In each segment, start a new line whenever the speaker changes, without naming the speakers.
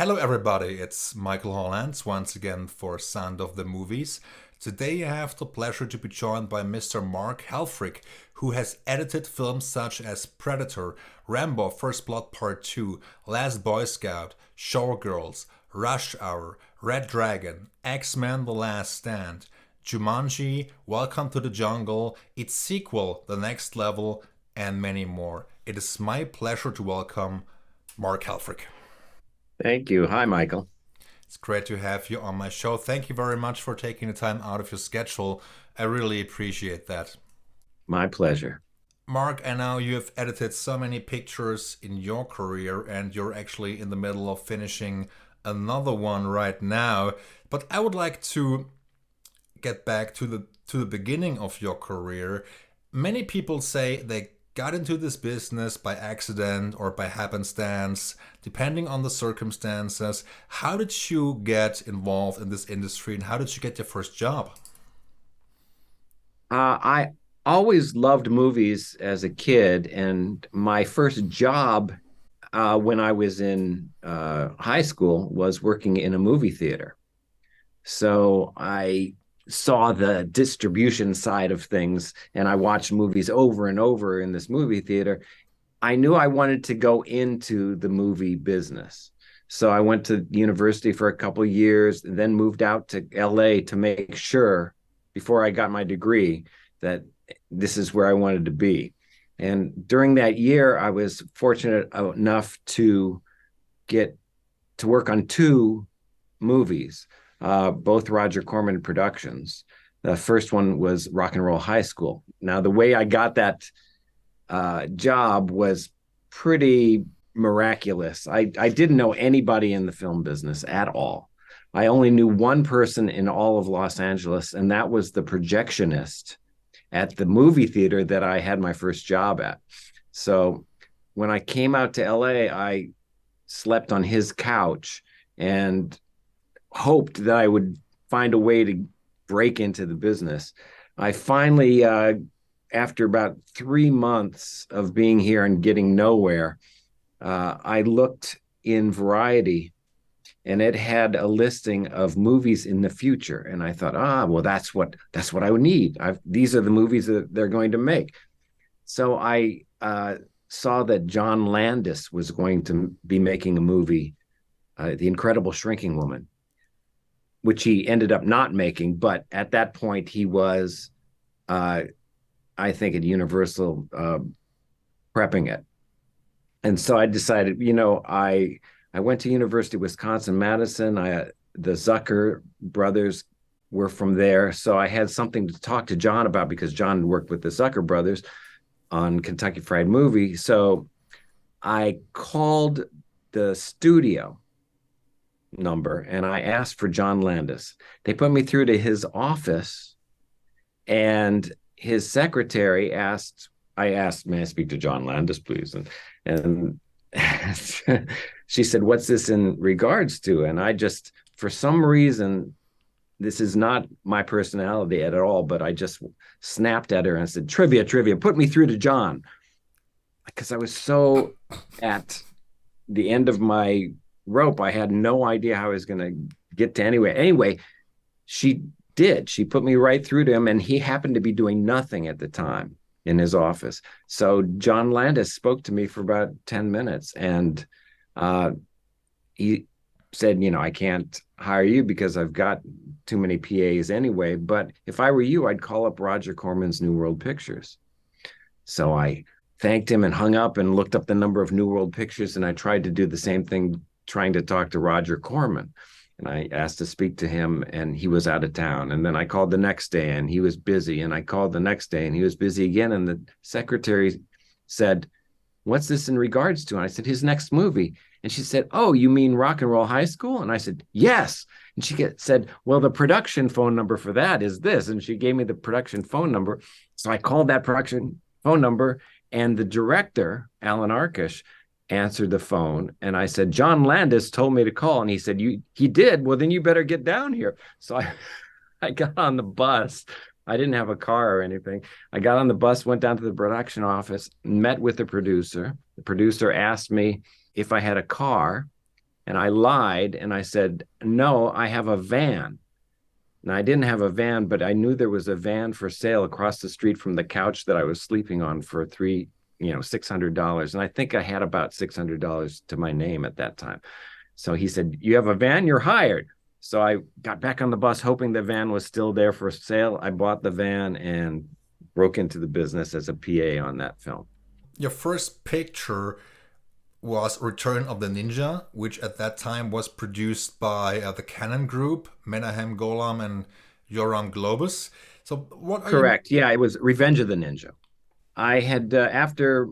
Hello, everybody. It's Michael Hollands once again for Sound of the Movies. Today, I have the pleasure to be joined by Mr. Mark Helfrich, who has edited films such as Predator, Rambo First Blood Part 2, Last Boy Scout, Showgirls, Rush Hour, Red Dragon, X-Men The Last Stand, Jumanji, Welcome to the Jungle, its sequel, The Next Level, and many more. It is my pleasure to welcome Mark Helfrich.
Thank you. Hi, Michael.
It's great to have you on my show. Thank you very much for taking the time out of your schedule. I really appreciate that.
My pleasure.
Mark, I know you have edited so many pictures in your career, and you're actually in the middle of finishing another one right now. But I would like to get back to the beginning of your career. Many people say they got into this business by accident or by happenstance, depending on the circumstances. How did you get involved in this industry and how did you get your first job?
I always loved movies as a kid, and my first job when I was in high school was working in a movie theater. So I saw the distribution side of things, and I watched movies over and over in this movie theater. I knew I wanted to go into the movie business. So I went to university for a couple of years and then moved out to LA to make sure before I got my degree that this is where I wanted to be. And during that year, I was fortunate enough to get to work on two movies, both Roger Corman productions. The first one was Rock and Roll High School. Now, the way I got that job was pretty miraculous. I didn't know anybody in the film business at all. I only knew one person in all of Los Angeles, and that was the projectionist at the movie theater that I had my first job at. So when I came out to LA, I slept on his couch and hoped that I would find a way to break into the business. I finally, after about 3 months of being here and getting nowhere, I looked in Variety and it had a listing of movies in the future. And I thought, well, that's what I would need. These are the movies that they're going to make. So I saw that John Landis was going to be making a movie, The Incredible Shrinking Woman, which he ended up not making. But at that point, he was, I think, at Universal prepping it. And so I decided, I went to University of Wisconsin-Madison. The Zucker brothers were from there. So I had something to talk to John about because John worked with the Zucker brothers on Kentucky Fried Movie. So I called the studio number and I asked for John Landis. They put me through to his office and his secretary I asked, may I speak to John Landis, please? And she said, what's this in regards to? And I just, for some reason, this is not my personality at all, but I just snapped at her and said, trivia, put me through to John. Because I was so at the end of my rope, I had no idea how I was going to get to anywhere. Anyway, she did. She put me right through to him, and he happened to be doing nothing at the time in his office. So John Landis spoke to me for about 10 minutes, and he said, I can't hire you because I've got too many PAs anyway, but if I were you, I'd call up Roger Corman's New World Pictures. So I thanked him and hung up and looked up the number of New World Pictures, and I tried to do the same thing, trying to talk to Roger Corman. And I asked to speak to him, and he was out of town. And then I called the next day, and he was busy. And I called the next day, and he was busy again. And the secretary said, what's this in regards to? And I said, his next movie. And she said, oh, you mean Rock and Roll High School? And I said, yes. And she said, well, the production phone number for that is this. And she gave me the production phone number. So I called that production phone number, and the director, Alan Arkish, answered the phone, and I said, John Landis told me to call. And he said, he did? Well, then you better get down here. So I got on the bus. I didn't have a car or anything. I got on the bus, went down to the production office, met with the producer. The producer asked me if I had a car, And I lied and I said, no, I have a van. And I didn't have a van, but I knew there was a van for sale across the street from the couch that I was sleeping on for $600. And I think I had about $600 to my name at that time. So he said, you have a van, you're hired. So I got back on the bus hoping the van was still there for sale. I bought the van and broke into the business as a PA on that film.
Your first picture was Return of the Ninja, which at that time was produced by the Canon Group, Menahem Golan and Yoram Globus. So, what are you?
Correct. Yeah, it was Revenge of the Ninja. I had, after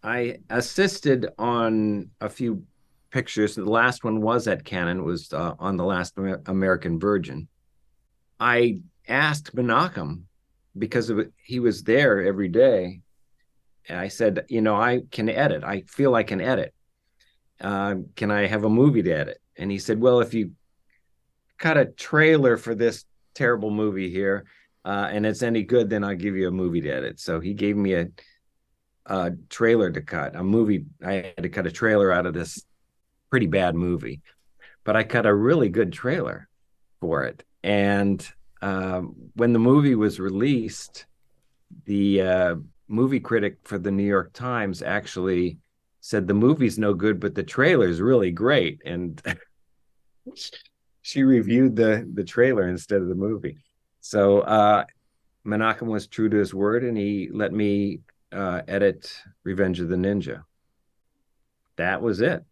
I assisted on a few pictures, the last one was at Canon, was on The Last American Virgin. I asked Menachem because he was there every day. And I said, I can edit. I feel I can edit. Can I have a movie to edit? And he said, well, if you cut a trailer for this terrible movie here and it's any good, then I'll give you a movie to edit. So he gave me a trailer to cut, a movie. I had to cut a trailer out of this pretty bad movie, but I cut a really good trailer for it. And when the movie was released, the movie critic for the New York Times actually said the movie's no good, but the trailer's really great. And she reviewed the trailer instead of the movie. So Menachem was true to his word, and he let me edit Revenge of the Ninja. That was it.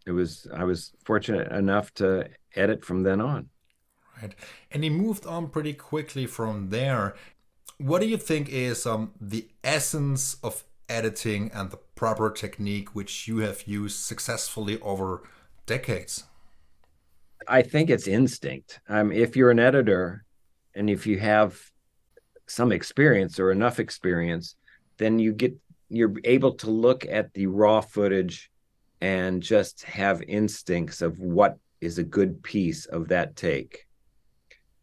I was fortunate enough to edit from then on.
Right. And he moved on pretty quickly from there. What do you think is the essence of editing and the proper technique which you have used successfully over decades?
I think it's instinct. If you're an editor and if you have some experience or enough experience, then you're able to look at the raw footage and just have instincts of what is a good piece of that take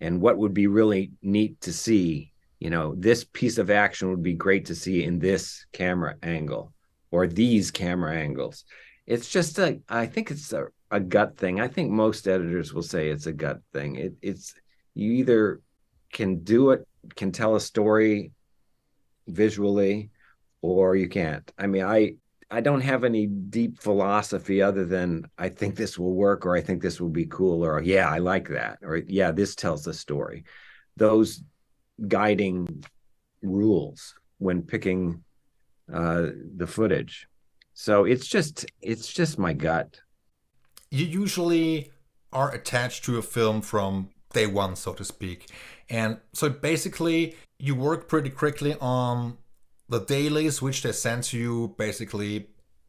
and what would be really neat to see. This piece of action would be great to see in this camera angle or these camera angles. It's just I think it's a gut thing. I think most editors will say it's a gut thing. It's you either can do it, can tell a story visually, or you can't. I don't have any deep philosophy other than I think this will work, or I think this will be cool, or yeah, I like that, or yeah, this tells the story. Those guiding rules when picking the footage. So it's just my gut.
You usually are attached to a film from day one, so to speak. And so basically, you work pretty quickly on the dailies, which they send to you basically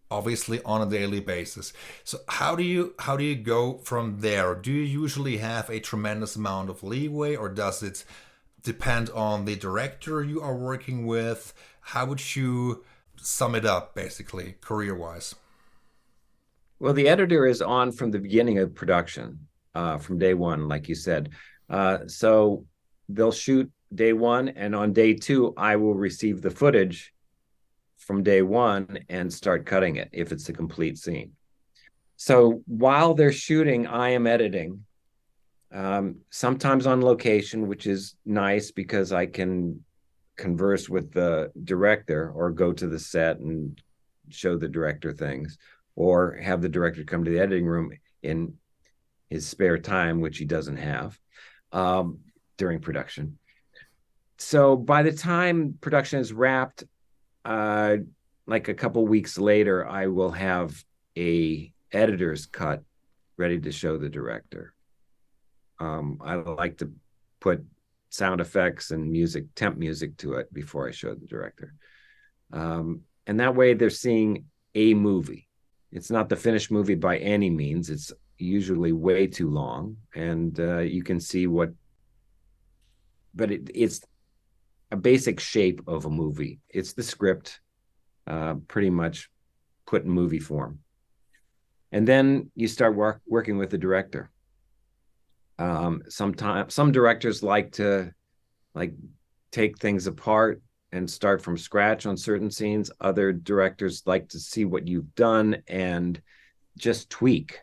obviously on a daily basis. So how do you go from there? Do you usually have a tremendous amount of leeway, or does it depend on the director you are working with? How would you sum it up basically career wise?
Well, the editor is on from the beginning of production, from day one, like you said. So they'll shoot day one, and on day two, I will receive the footage from day one and start cutting it if it's a complete scene. So while they're shooting, I am editing, sometimes on location, which is nice because I can converse with the director or go to the set and show the director things, or have the director come to the editing room in his spare time, which he doesn't have during production. So by the time production is wrapped, like a couple weeks later, I will have a editor's cut ready to show the director. I like to put sound effects and temp music to it before I show the director. And that way they're seeing a movie. It's not the finished movie by any means. It's usually way too long, and you can see but it's a basic shape of a movie. It's the script, pretty much put in movie form. And then you start working with the director. Sometimes some directors like to take things apart and start from scratch on certain scenes. Other directors like to see what you've done and just tweak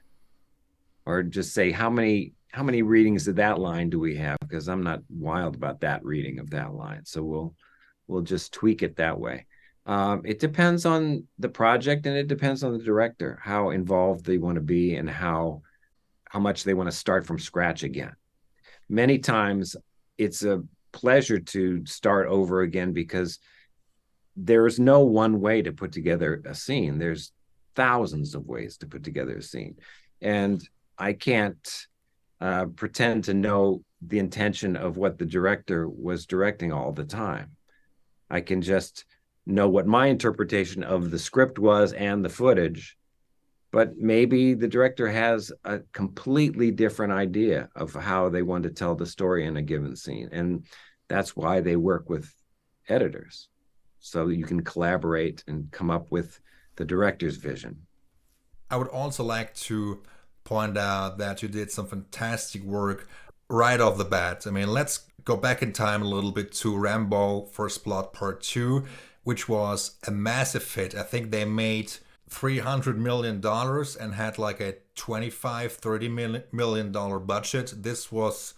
or just say how many readings of that line do we have? Because I'm not wild about that reading of that line. So we'll just tweak it that way. It depends on the project and it depends on the director, how involved they want to be and how much they want to start from scratch again. Many times it's a pleasure to start over again because there's no one way to put together a scene. There's thousands of ways to put together a scene. And I can't pretend to know the intention of what the director was directing all the time. I can just know what my interpretation of the script was and the footage, but maybe the director has a completely different idea of how they want to tell the story in a given scene. And that's why they work with editors, so you can collaborate and come up with the director's vision.
I would also like to point out that you did some fantastic work right off the bat. I mean, let's go back in time a little bit to Rambo First Blood Part 2, which was a massive hit. I think they made $300 million and had like a 25, $30 million budget. This was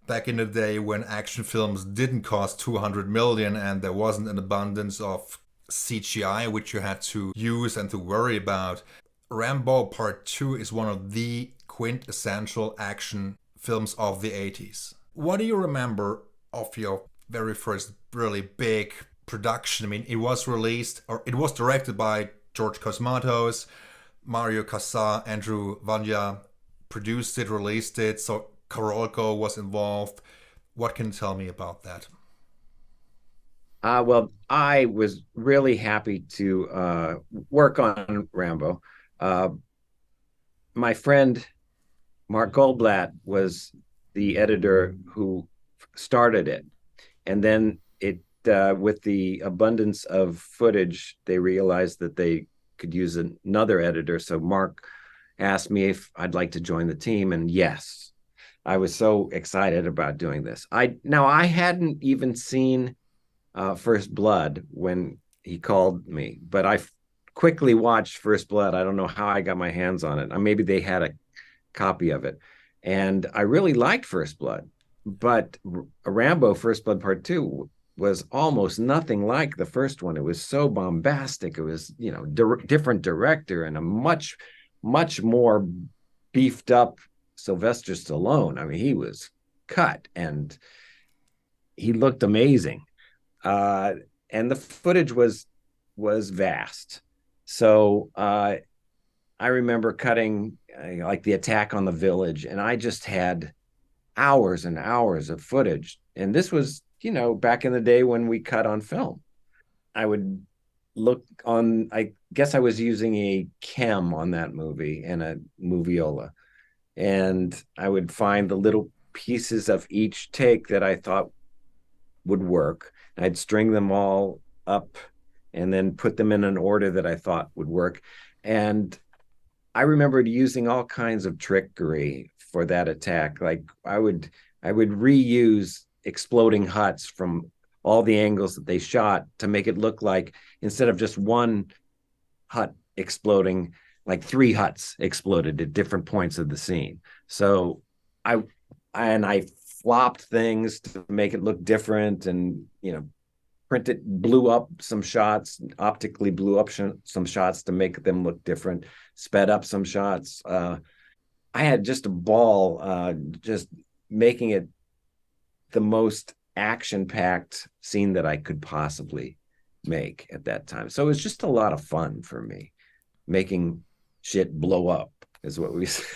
back in the day when action films didn't cost 200 million and there wasn't an abundance of CGI which you had to use and to worry about. Rambo Part 2 is one of the quintessential action films of the 80s. What do you remember of your very first really big production? I mean, it was released, or it was directed by George Cosmatos, Mario Casas, Andrew Vanya produced it, released it, so Karolko was involved. What can you tell me about that?
Well, I was really happy to work on Rambo. Uh, my friend Mark Goldblatt was the editor who started it. And then with the abundance of footage, they realized that they could use another editor. So Mark asked me if I'd like to join the team. And yes, I was so excited about doing this. I hadn't even seen First Blood when he called me, but I quickly watched First Blood. I don't know how I got my hands on it. Maybe they had a copy of it, and I really liked First Blood. But Rambo First Blood Part 2 was almost nothing like the first one. It was so bombastic. It was, different director and a much more beefed up Sylvester Stallone. I mean, he was cut and he looked amazing. Uh, and the footage was vast. So I remember cutting like the attack on the village, and I just had hours and hours of footage. And this was, back in the day when we cut on film. I would look on, I guess I was using a chem on that movie and a moviola. And I would find the little pieces of each take that I thought would work. I'd string them all up and then put them in an order that I thought would work. And I remembered using all kinds of trickery for that attack. Like I would reuse exploding huts from all the angles that they shot to make it look like instead of just one hut exploding, like three huts exploded at different points of the scene. So I flopped things to make it look different, and printed, blew up some shots, optically blew up some shots to make them look different, sped up some shots. I had just a ball, just making it the most action-packed scene that I could possibly make at that time. So it was just a lot of fun for me, making shit blow up, is what we said.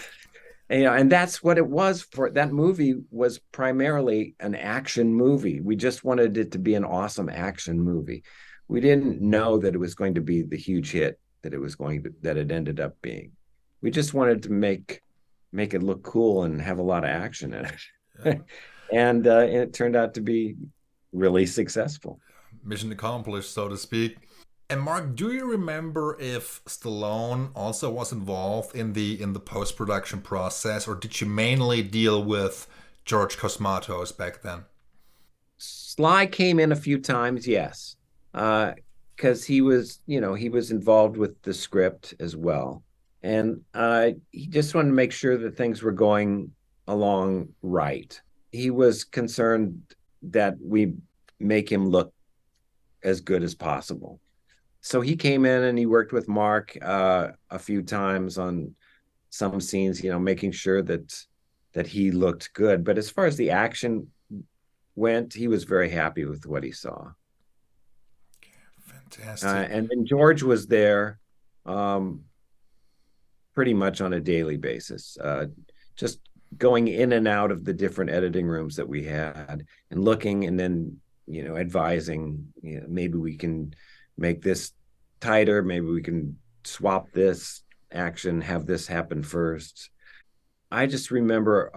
And that's what it was. For that movie was primarily an action movie. We just wanted it to be an awesome action movie. We didn't know that it was going to be the huge hit that it ended up being. We just wanted to make it look cool and have a lot of action in
Yeah.
it. And it turned out to be really successful.
Mission accomplished, so to speak. And Mark, do you remember if Stallone also was involved in the post production process, or did you mainly deal with George Cosmatos back then?
Sly came in a few times, yes, because he was involved with the script as well. And he just wanted to make sure that things were going along right. He was concerned that we make him look as good as possible. So he came in and he worked with Mark a few times on some scenes, making sure that he looked good. But as far as the action went, he was very happy with what he saw.
Fantastic.
And then George was there um, pretty much on a daily basis, just going in and out of the different editing rooms that we had and looking and then, advising, maybe we can make this tighter, maybe we can swap this action, have this happen first. I just remember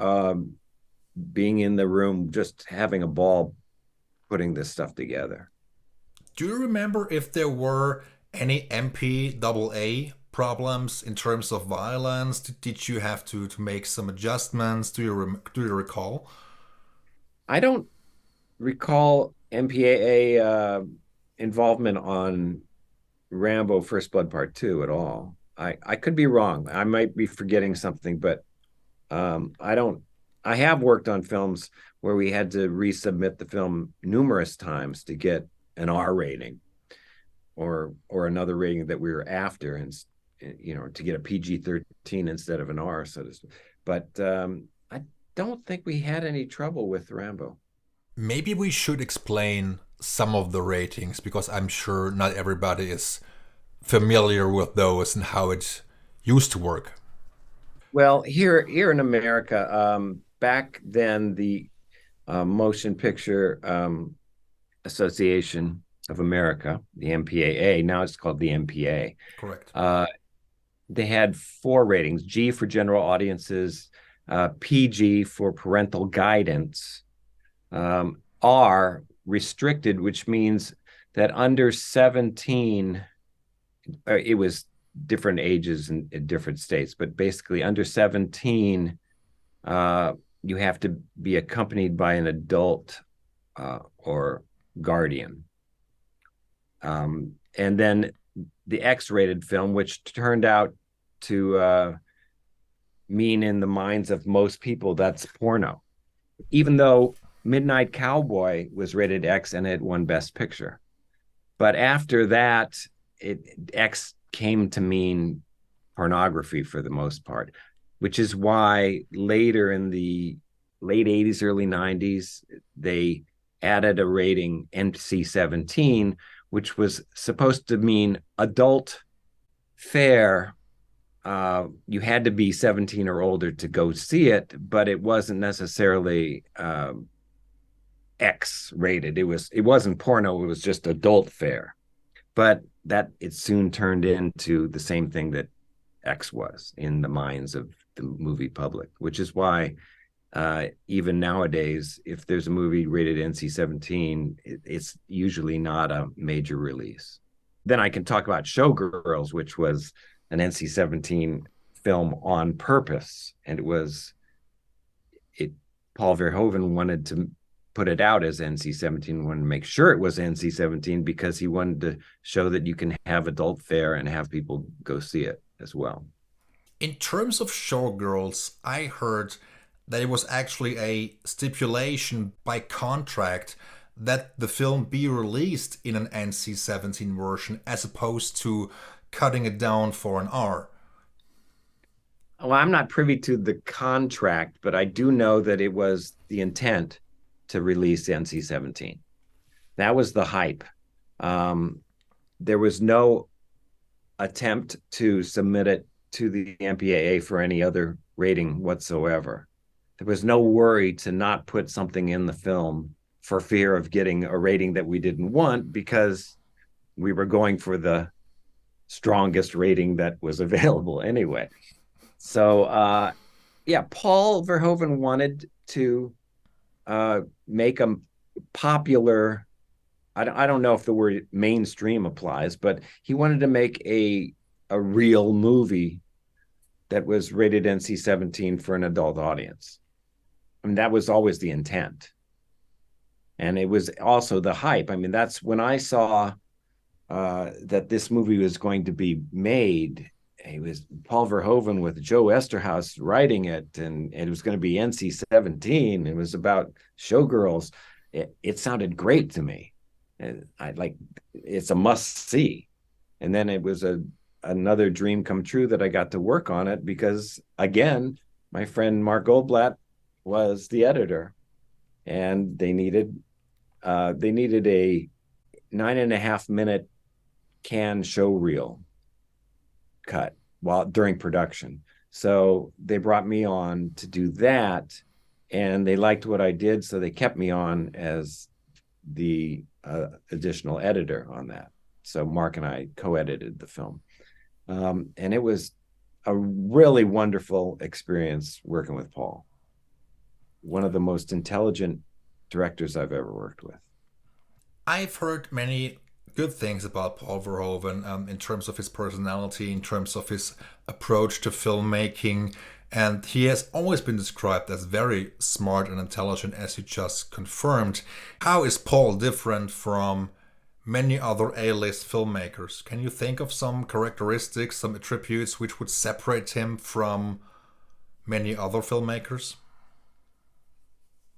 being in the room, just having a ball putting this stuff together.
Do you remember if there were any MPAA problems in terms of violence? Did you have to make some adjustments? Do you recall?
I don't recall MPAA involvement on Rambo First Blood Part 2 at all. I could be wrong. I might be forgetting something, but I don't. I have worked on films where we had to resubmit the film numerous times to get an R rating or another rating that we were after, and to get a PG-13 instead of an R, so to speak. But I don't think we had any trouble with Rambo.
Maybe we should explain some of the ratings because I'm sure not everybody is familiar with those and how it used to work.
Well, here in America, back then the Motion Picture Association of America, the MPAA, now it's called the MPA.
Correct.
They had four ratings: G for general audiences, PG for parental guidance, R restricted, which means that under 17, it was different ages in different states, but basically under 17, you have to be accompanied by an adult or guardian. And then the X-rated film, which turned out to mean in the minds of most people that's porno, even though Midnight Cowboy was rated X and it won Best Picture. But after that, X came to mean pornography for the most part, which is why later in the late 80s, early 90s, they added a rating NC-17, which was supposed to mean adult fare. You had to be 17 or older to go see it, but it wasn't necessarily X rated. It wasn't porno. It was just adult fare. But that it soon turned into the same thing that X was in the minds of the movie public, which is why even nowadays, if there's a movie rated NC-17, it's usually not a major release. Then I can talk about Showgirls, which was an NC-17 film on purpose, and Paul Verhoeven wanted to put it out as NC-17, wanted to make sure it was NC-17 because he wanted to show that you can have adult fare and have people go see it as well.
In terms of Showgirls, I heard that it was actually a stipulation by contract that the film be released in an NC-17 version as opposed to cutting it down for an R.
Well, I'm not privy to the contract, but I do know that it was the intent to release NC-17. That was the hype. There was no attempt to submit it to the MPAA for any other rating whatsoever. There was no worry to not put something in the film for fear of getting a rating that we didn't want because we were going for the strongest rating that was available anyway. So, yeah, Paul Verhoeven wanted to make a popular. I don't know if the word mainstream applies, but he wanted to make a real movie that was rated NC-17 for an adult audience. I mean, that was always the intent. And it was also the hype. I mean, that's when I saw that this movie was going to be made he was Paul Verhoeven with Joe Esterhaus writing it, and it was going to be NC-17. It was about Showgirls. It sounded great to me. And I like it's a must see. And then it was another dream come true that I got to work on it because again, my friend Mark Goldblatt was the editor, and they needed a 9.5 minute can show reel cut while during production. So they brought me on to do that, and they liked what I did, so they kept me on as the additional editor on that. So Mark and I co-edited the film, and it was a really wonderful experience working with Paul. One of the most intelligent directors I've ever worked with.
I've heard many good things about Paul Verhoeven in terms of his personality, in terms of his approach to filmmaking, and he has always been described as very smart and intelligent, as you just confirmed. How is Paul different from many other A-list filmmakers? Can you think of some characteristics, some attributes which would separate him from many other filmmakers?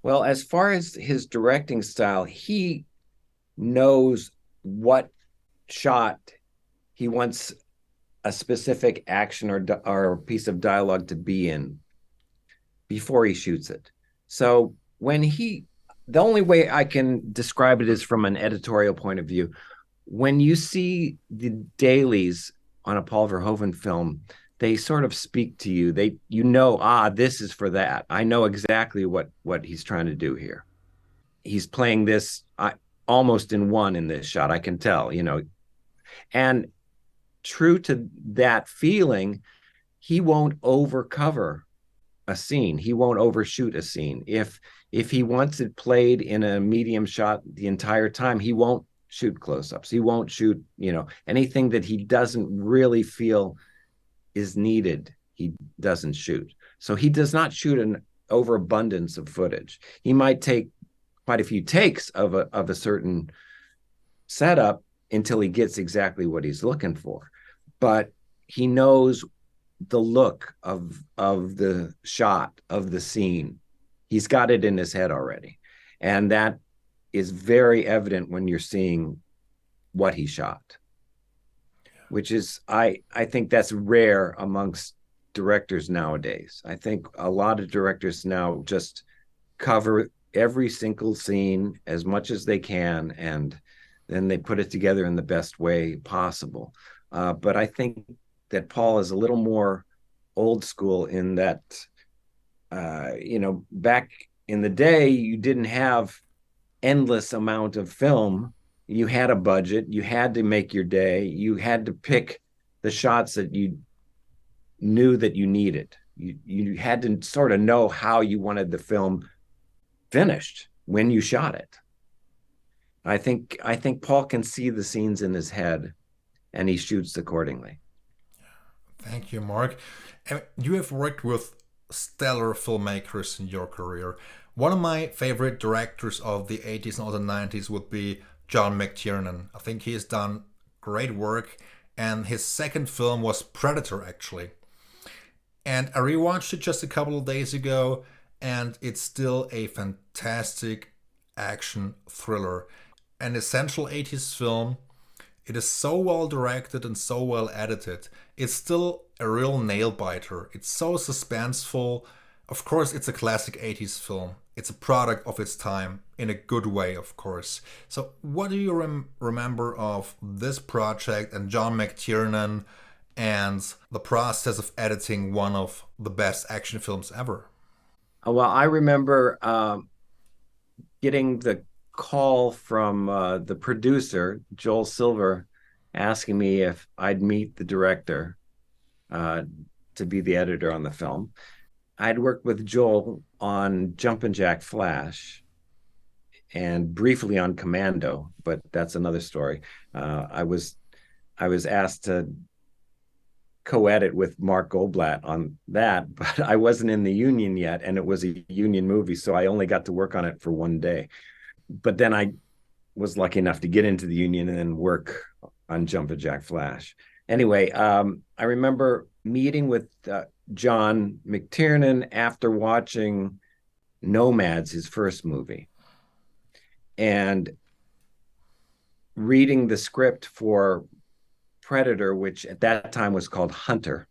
Well, as far as his directing style, he knows what shot he wants a specific action or piece of dialogue to be in before he shoots it. So the only way I can describe it is from an editorial point of view. When you see the dailies on a Paul Verhoeven film, they sort of speak to you. This is for that. I know exactly what he's trying to do here. He's playing this almost in one in this shot. I can tell, and true to that feeling, he won't overcover a scene. He won't overshoot a scene. If he wants it played in a medium shot the entire time, he won't shoot close-ups. He won't shoot, anything that he doesn't really feel is needed. He doesn't shoot. So he does not shoot an overabundance of footage. He might take quite a few takes of a certain setup until he gets exactly what he's looking for. But he knows the look of the shot, of the scene. He's got it in his head already. And that is very evident when you're seeing what he shot, which is, I think that's rare amongst directors nowadays. I think a lot of directors now just cover every single scene as much as they can, and then they put it together in the best way possible. But I think that Paul is a little more old school in that, back in the day, you didn't have endless amount of film. You had a budget. You had to make your day. You had to pick the shots that you knew that you needed. You had to sort of know how you wanted the film finished when you shot it. I think Paul can see the scenes in his head, and he shoots accordingly.
Thank you, Mark. And you have worked with stellar filmmakers in your career. One of my favorite directors of the 80s and also 90s would be John McTiernan. I think he has done great work, and his second film was Predator, actually. And I rewatched it just a couple of days ago, and it's still a fantastic action thriller. An essential 80s film. It is so well directed and so well edited. It's still a real nail biter. It's so suspenseful. Of course, it's a classic 80s film. It's a product of its time, in a good way, of course. So, what do you remember of this project and John McTiernan and the process of editing one of the best action films ever?
Well, I remember getting the call from the producer, Joel Silver, asking me if I'd meet the director to be the editor on the film. I'd worked with Joel on Jumpin' Jack Flash and briefly on Commando, but that's another story. I was asked to co-edit with Mark Goldblatt on that, but I wasn't in the union yet, and it was a union movie, so I only got to work on it for one day. But then I was lucky enough to get into the union and then work on Jumpin' Jack Flash. Anyway, I remember meeting with John McTiernan after watching Nomads, his first movie, and reading the script for Predator, which at that time was called Hunter,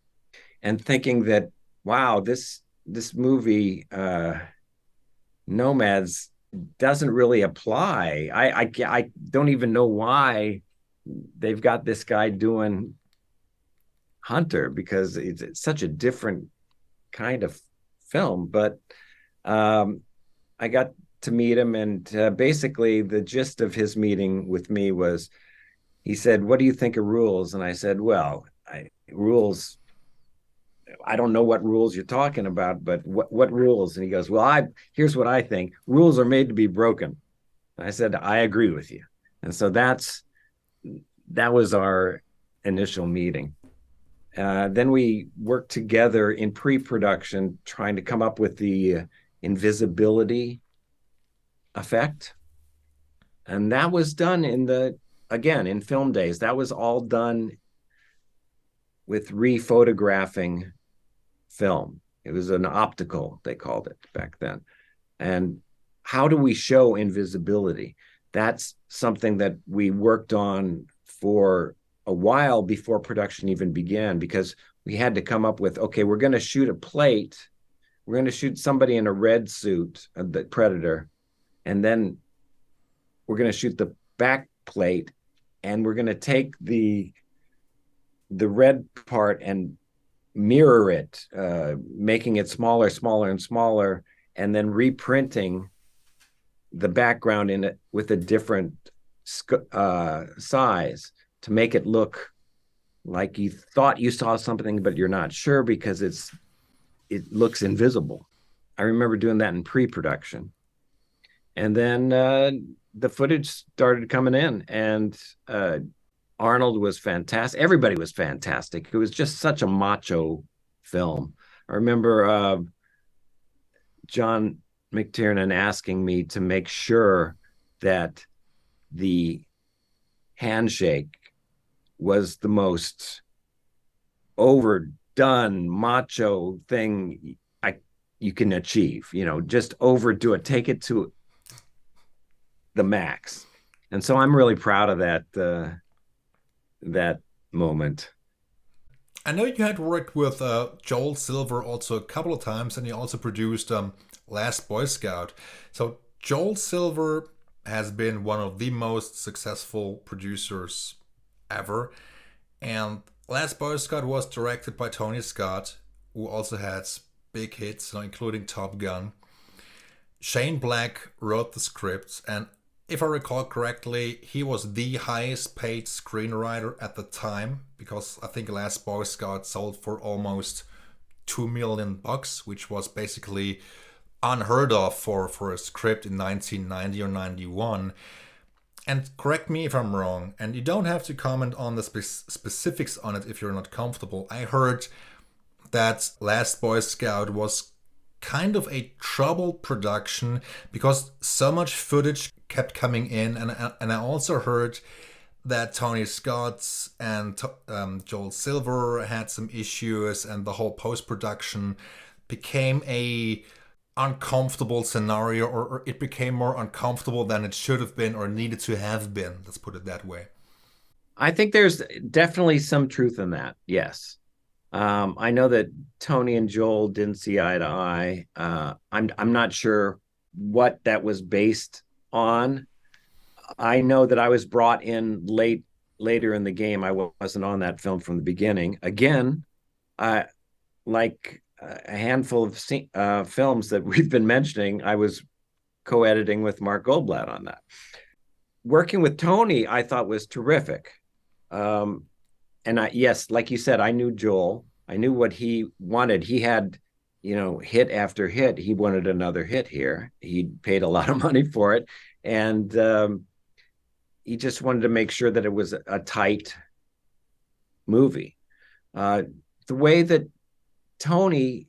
and thinking that, wow, this movie Nomads doesn't really apply. I don't even know why they've got this guy doing Hunter, because it's such a different kind of film. But I got to meet him, and basically the gist of his meeting with me was, he said, "What do you think of rules?" And I said, "Well, rules. I don't know what rules you're talking about, but what rules?" And he goes, "Well, I here's what I think. Rules are made to be broken." And I said, "I agree with you." And so that was our initial meeting. Then we worked together in pre-production, trying to come up with the invisibility effect, and that was done again in film days. That was all done with rephotographing film. It was an optical, they called it back then. And how do we show invisibility? That's something that we worked on for a while before production even began, because we had to come up with, okay, we're going to shoot a plate. We're going to shoot somebody in a red suit, the Predator, and then we're going to shoot the back plate, and we're going to take the red part and mirror it, making it smaller, smaller, and smaller, and then reprinting the background in it with a different size to make it look like you thought you saw something, but you're not sure because it looks invisible. I remember doing that in pre-production. And then the footage started coming in, and Arnold was fantastic. Everybody was fantastic. It was just such a macho film. I remember John McTiernan asking me to make sure that the handshake was the most overdone macho thing you can achieve. Just overdo it, take it to the max. And so I'm really proud of that moment.
I know you had worked with Joel Silver also a couple of times, and you also produced Last Boy Scout. So Joel Silver has been one of the most successful producers ever, and Last Boy Scout was directed by Tony Scott, who also had big hits, including Top Gun. Shane Black wrote the script, and if I recall correctly, he was the highest paid screenwriter at the time, because I think Last Boy Scout sold for almost $2 million, which was basically unheard of for a script in 1990 or 91. And correct me if I'm wrong, and you don't have to comment on the specifics on it if you're not comfortable. I heard that Last Boy Scout was kind of a troubled production because so much footage kept coming in, and I also heard that Tony Scott and Joel Silver had some issues, and the whole post-production became a uncomfortable scenario, or it became more uncomfortable than it should have been or needed to have been. Let's put it that way.
I think there's definitely some truth in that. Yes. I know that Tony and Joel didn't see eye to eye. I'm not sure what that was based on. I know that I was brought in later in the game. I wasn't on that film from the beginning. Again, like a handful of films that we've been mentioning, I was co-editing with Mark Goldblatt on that. Working with Tony, I thought was terrific. And yes, like you said, I knew Joel. I knew what he wanted. He had, hit after hit. He wanted another hit here. He paid a lot of money for it. And he just wanted to make sure that it was a tight movie. The way that Tony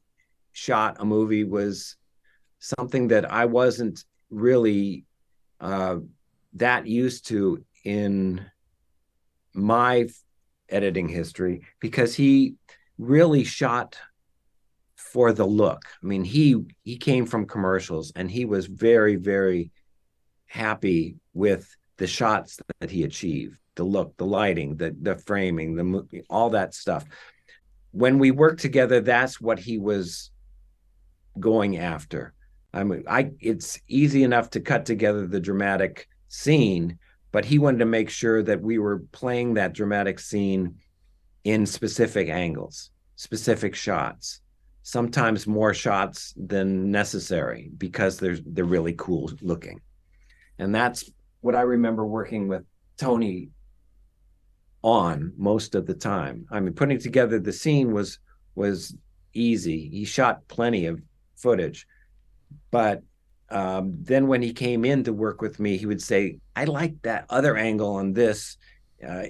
shot a movie was something that I wasn't really that used to in my editing history because he really shot for the look. I mean, he came from commercials and he was very, very happy with the shots that he achieved, the look, the lighting, the framing, the movie, all that stuff. When we worked together, that's what he was going after. I mean, it's easy enough to cut together the dramatic scene, but he wanted to make sure that we were playing that dramatic scene in specific angles, specific shots, sometimes more shots than necessary because they're really cool looking. And that's what I remember working with Tony on most of the time. I mean, putting together the scene was easy. He shot plenty of footage, but then when he came in to work with me, he would say, "I like that other angle on this. Uh,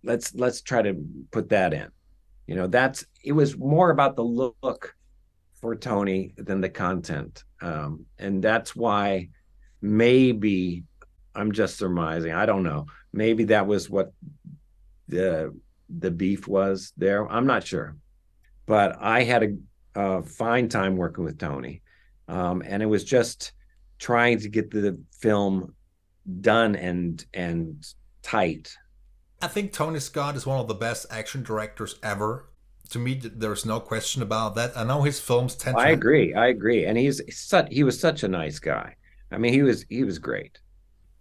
let's try to put that in." You know, that's it was more about the look for Tony than the content, and that's why maybe I'm just surmising. I don't know. Maybe that was what the beef was there. I'm not sure, but I had a fine time working with Tony, and it was just trying to get the film done and tight.
I think Tony Scott is one of the best action directors ever. To me, there's no question about that. I know his films tend
I
to.
agree. I agree, and he was such a nice guy. I mean, he was great.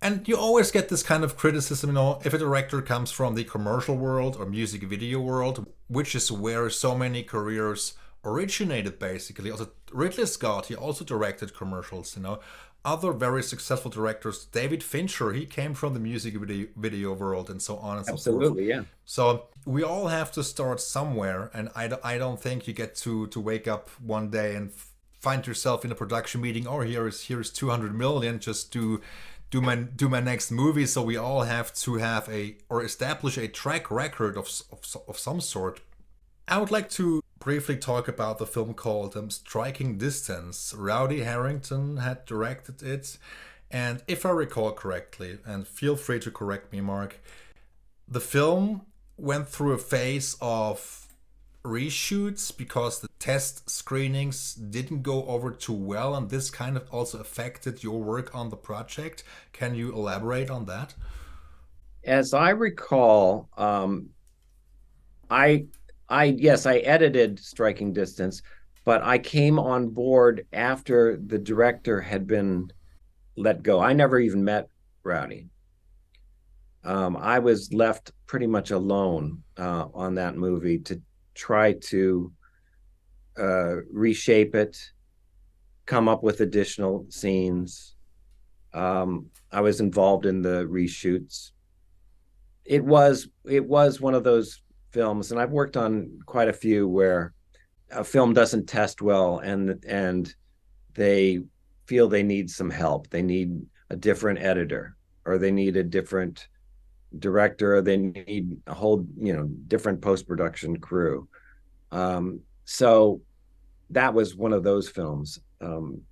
And you always get this kind of criticism, if a director comes from the commercial world or music video world, which is where so many careers originated basically. Also, Ridley Scott, he also directed commercials. Other very successful directors, David Fincher, he came from the music video world and so on and so forth.
Absolutely, yeah.
So we all have to start somewhere, and I don't think you get to wake up one day and find yourself in a production meeting. Oh, here's 200 million, just do my next movie. So we all have to have or establish a track record of some sort. I would like to briefly talk about the film called Striking Distance. Rowdy Harrington had directed it, and if I recall correctly, and feel free to correct me, Mark, the film went through a phase of reshoots because the test screenings didn't go over too well, and this kind of also affected your work on the project. Can you elaborate on that?
As I recall, I yes, I edited Striking Distance, but I came on board after the director had been let go. I never even met Rowdy. I was left pretty much alone on that movie to try to reshape it, come up with additional scenes. I was involved in the reshoots. It was one of those films, and I've worked on quite a few where a film doesn't test well, and they feel they need some help. They need a different editor, or they need a different director, or they need a whole different post production crew. So that was one of those films, and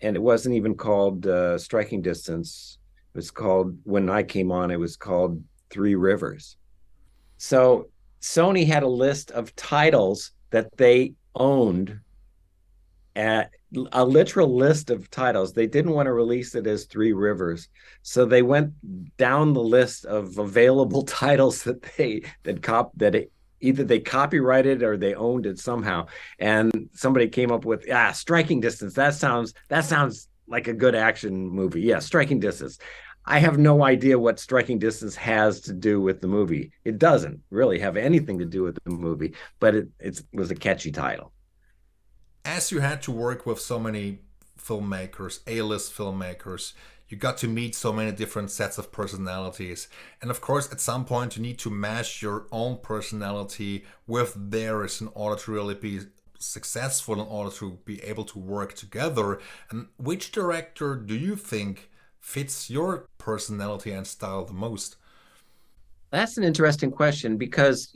it wasn't even called Striking Distance. It was called, when I came on, it was called Three Rivers. So Sony had a list of titles that they owned, at a literal list of titles. They didn't want to release it as Three Rivers, so they went down the list of available titles that either they copyrighted or they owned it somehow. And somebody came up with Striking Distance. That sounds like a good action movie. Yeah, Striking Distance. I have no idea what Striking Distance has to do with the movie. It doesn't really have anything to do with the movie, but it was a catchy title.
As you had to work with so many filmmakers, A-list filmmakers, you got to meet so many different sets of personalities. And of course, at some point, you need to mash your own personality with theirs in order to really be successful, in order to be able to work together. And which director do you think fits your personality and style the most?
That's an interesting question because,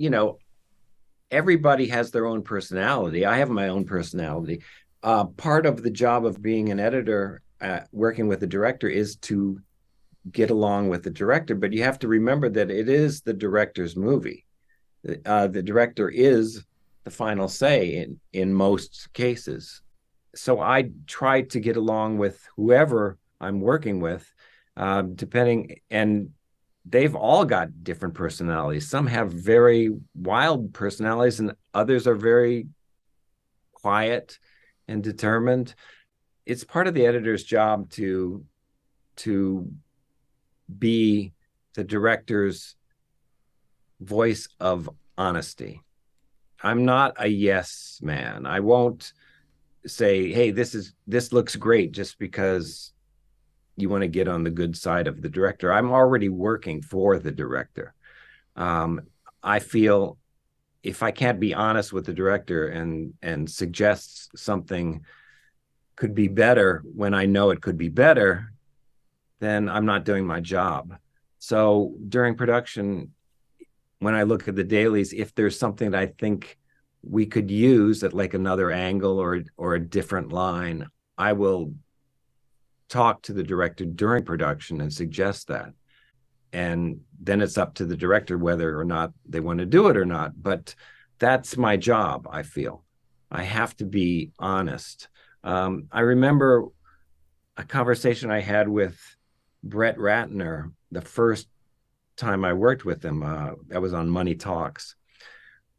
everybody has their own personality. I have my own personality. Part of the job of being an editor, working with the director, is to get along with the director, but you have to remember that it is the director's movie. The director is the final say in most cases. So I try to get along with whoever I'm working with, depending, and they've all got different personalities. Some have very wild personalities, and others are very quiet and determined. It's part of the editor's job to be the director's voice of honesty. I'm not a yes man. I won't say, "Hey, this looks great," just because you want to get on the good side of the director. I'm already working for the director. Um, I feel if I can't be honest with the director and suggests something could be better when I know it could be better, then I'm not doing my job. So during production, when I look at the dailies, if there's something that I think we could use at like another angle or a different line, I will talk to the director during production and suggest that. And then it's up to the director whether or not they want to do it or not. But that's my job, I feel. I have to be honest. I remember a conversation I had with Brett Ratner the first time I worked with him. That was on Money Talks.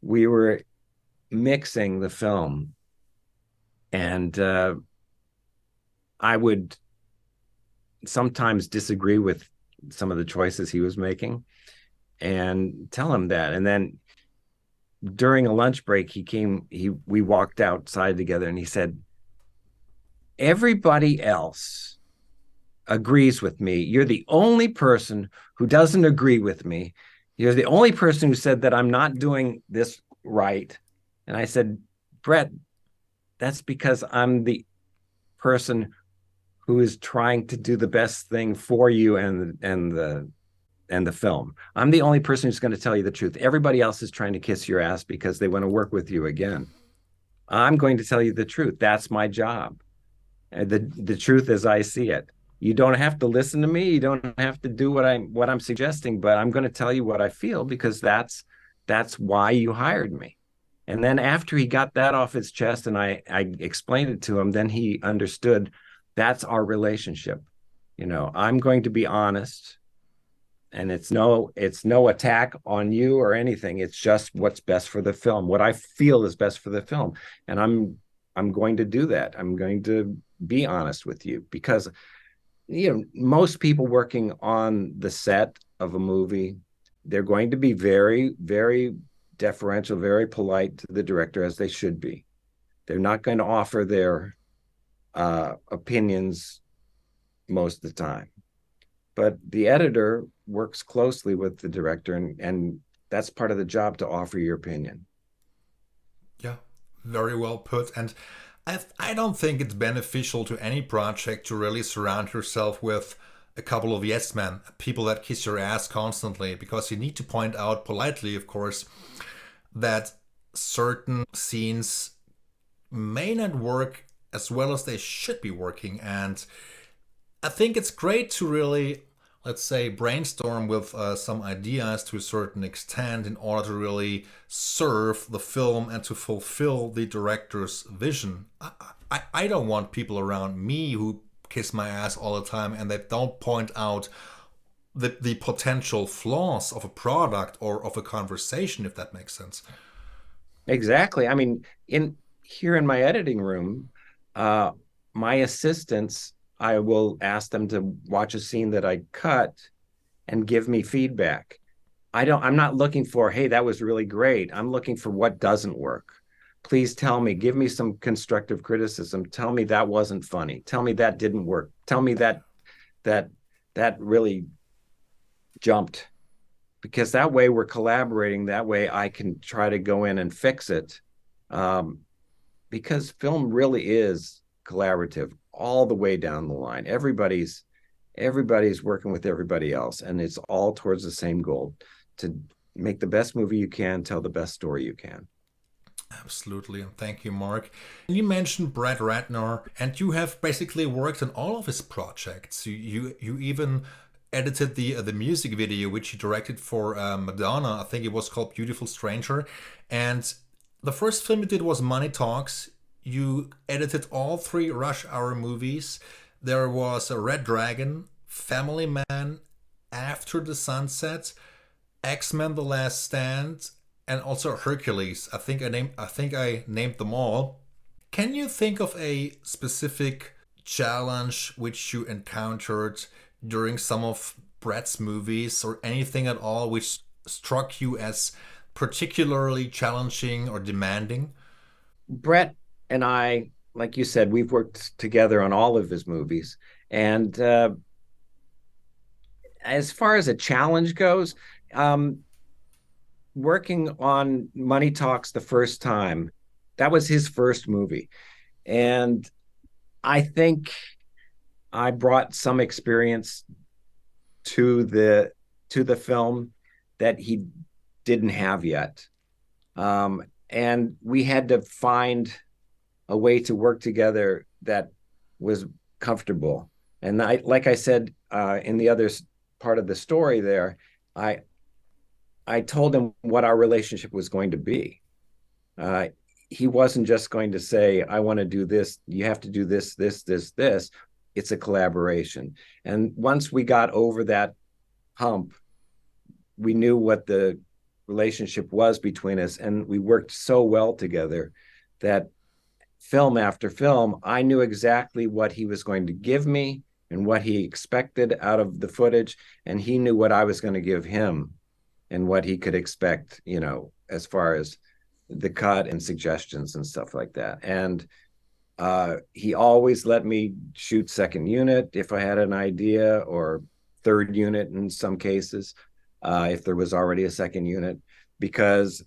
We were mixing the film, and I would sometimes disagree with some of the choices he was making and tell him that. And then during a lunch break, we walked outside together and he said, "Everybody else agrees with me. You're the only person who doesn't agree with me. You're the only person who said that I'm not doing this right." And I said, "Brett, that's because I'm the person who is trying to do the best thing for you and the film. I'm the only person who's going to tell you the truth. Everybody else is trying to kiss your ass because they want to work with you again. I'm going to tell you the truth. That's my job. The truth as I see it. You don't have to listen to me. You don't have to do what I'm suggesting, but I'm going to tell you what I feel because that's why you hired me." And then after he got that off his chest and I explained it to him, then he understood that's our relationship. I'm going to be honest, and it's no attack on you or anything. It's just what's best for the film, what I feel is best for the film. And I'm going to do that. I'm going to be honest with you because most people working on the set of a movie, they're going to be very, very deferential, very polite to the director, as they should be. They're not going to offer their opinions most of the time. But the editor works closely with the director, and that's part of the job, to offer your opinion.
Yeah, very well put. And I don't think it's beneficial to any project to really surround yourself with a couple of yes men, people that kiss your ass constantly, because you need to point out politely, of course, that certain scenes may not work as well as they should be working. And I think it's great to really, let's say, brainstorm with some ideas to a certain extent in order to really serve the film and to fulfill the director's vision. I don't want people around me who kiss my ass all the time and that don't point out the potential flaws of a product or of a conversation, if that makes sense.
Exactly. I mean, in here in my editing room, uh, my assistants, I will ask them to watch a scene that I cut and give me feedback. I'm not looking for, "Hey, that was really great." I'm looking for what doesn't work. Please tell me, give me some constructive criticism. Tell me that wasn't funny. Tell me that didn't work. Tell me that that really jumped, because that way we're collaborating. That way I can try to go in and fix it. Um, because film really is collaborative all the way down the line. Everybody's working with everybody else, and it's all towards the same goal, to make the best movie you can, tell the best story you can.
Absolutely, and thank you, Mark. You mentioned Brad Ratner, and you have basically worked on all of his projects. You even edited the music video which he directed for Madonna. I think it was called Beautiful Stranger. And the first film you did was Money Talks. You edited all three Rush Hour movies. There was a Red Dragon, Family Man, After the Sunset, X-Men: The Last Stand, and also Hercules. I think I named them all. Can you think of a specific challenge which you encountered during some of Brett's movies or anything at all which struck you as particularly challenging or demanding?
Brett and I, like you said, we've worked together on all of his movies. And as far as a challenge goes, um, working on Money Talks the first time, that was his first movie. And I think I brought some experience to the film that he didn't have yet. And we had to find a way to work together that was comfortable. And like I said in the other part of the story there, I I told him what our relationship was going to be. Uh, he wasn't just going to say, I want to do this. You have to do this, this, this, this. It's a collaboration. And once we got over that hump, we knew what the relationship was between us. And we worked so well together that film after film, I knew exactly what he was going to give me and what he expected out of the footage. And he knew what I was going to give him and what he could expect, as far as the cut and suggestions and stuff like that. And he always let me shoot second unit if I had an idea, or third unit in some cases, if there was already a second unit, because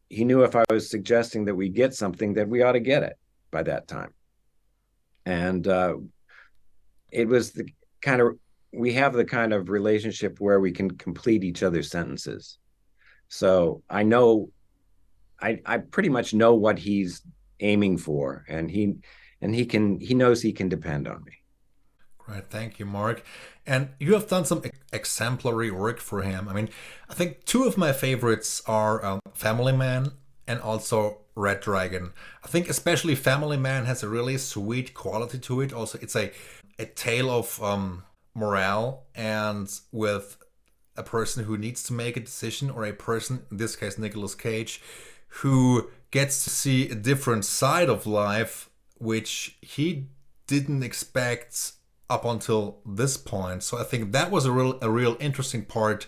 he knew if I was suggesting that we get something, that we ought to get it by that time. And it was the kind of, we have the kind of relationship where we can complete each other's sentences. So I pretty much know what he's aiming for, and he knows he can depend on me.
Great, thank you, Mark. And you have done some exemplary work for him. I mean, I think two of my favorites are Family Man and also Red Dragon. I think especially Family Man has a really sweet quality to it. Also, it's a tale of morale, and with a person who needs to make a decision, or a person, in this case Nicolas Cage, who gets to see a different side of life which he didn't expect up until this point. So I think that was a real interesting part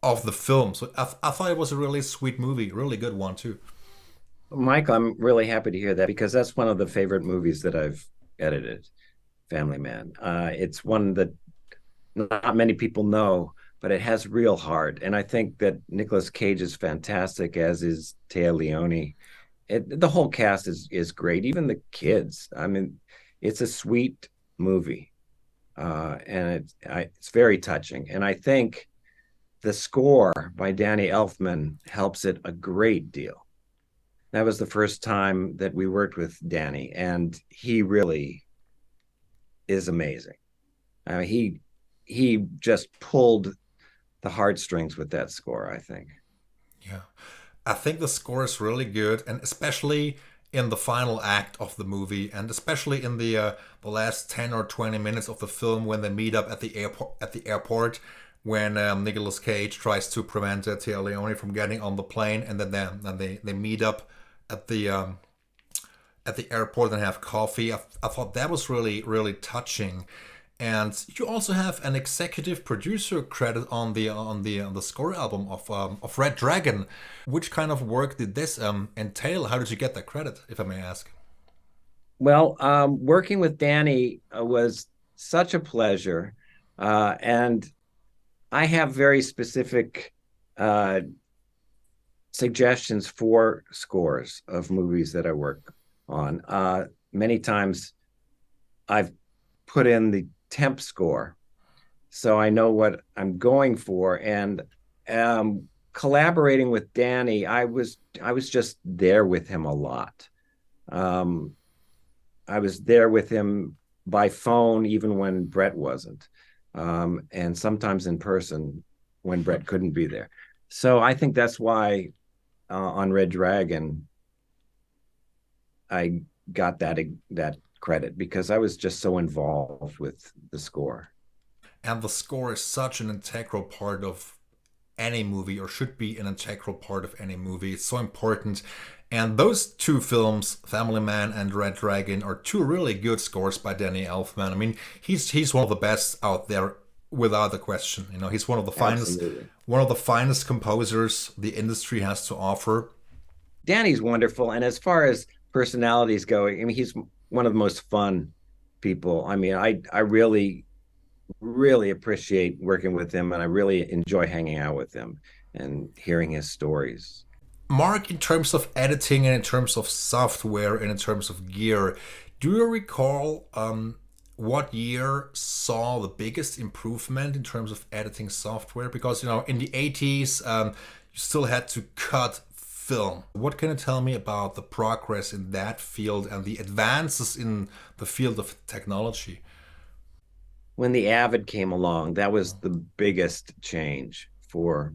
of the film. So I thought it was a really sweet movie, really good one too.
Michael, I'm really happy to hear that, because that's one of the favorite movies that I've edited, Family Man. It's one that not many people know, but it has real heart. And I think that Nicolas Cage is fantastic, as is Téa Leoni. The whole cast is great, even the kids. I mean, it's a sweet movie, and it's very touching. And I think the score by Danny Elfman helps it a great deal. That was the first time that we worked with Danny, and he really is amazing. I mean, he just pulled the heartstrings with that score, I think.
Yeah. I think the score is really good, and especially in the final act of the movie, and especially in the last 10 or 20 minutes of the film, when they meet up at the airport, when Nicolas Cage tries to prevent Téa Leoni from getting on the plane, and then they meet up at the airport and have coffee. I thought that was really, really touching. And you also have an executive producer credit on the score album of Red Dragon. Which kind of work did this entail? How did you get that credit, if I may ask?
Well, working with Danny was such a pleasure, and I have very specific uh, suggestions for scores of movies that I work on. Many times I've put in the temp score, so I know what I'm going for. And collaborating with Danny, I was just there with him a lot. I was there with him by phone, even when Brett wasn't. and sometimes in person when Brett couldn't be there. So I think that's why on Red Dragon I got that credit because I was just so involved with the score.
And the score is such an integral part of any movie, or should be an integral part of any movie. It's so important. And those two films, Family Man and Red Dragon, are two really good scores by Danny Elfman. I mean, he's one of the best out there without a question. You know, he's
Absolutely.
one of the finest composers the industry has to offer.
Danny's wonderful. And as far as personalities go, I mean, he's one of the most fun people. I mean, I really, really appreciate working with him and I really enjoy hanging out with him and hearing his stories.
Mark, in terms of editing and in terms of software and in terms of gear, do you recall what year saw the biggest improvement in terms of editing software? Because, you know, in the 80s, you still had to cut film. What can you tell me about the progress in that field and the advances in the field of technology?
When the Avid came along, that was the biggest change for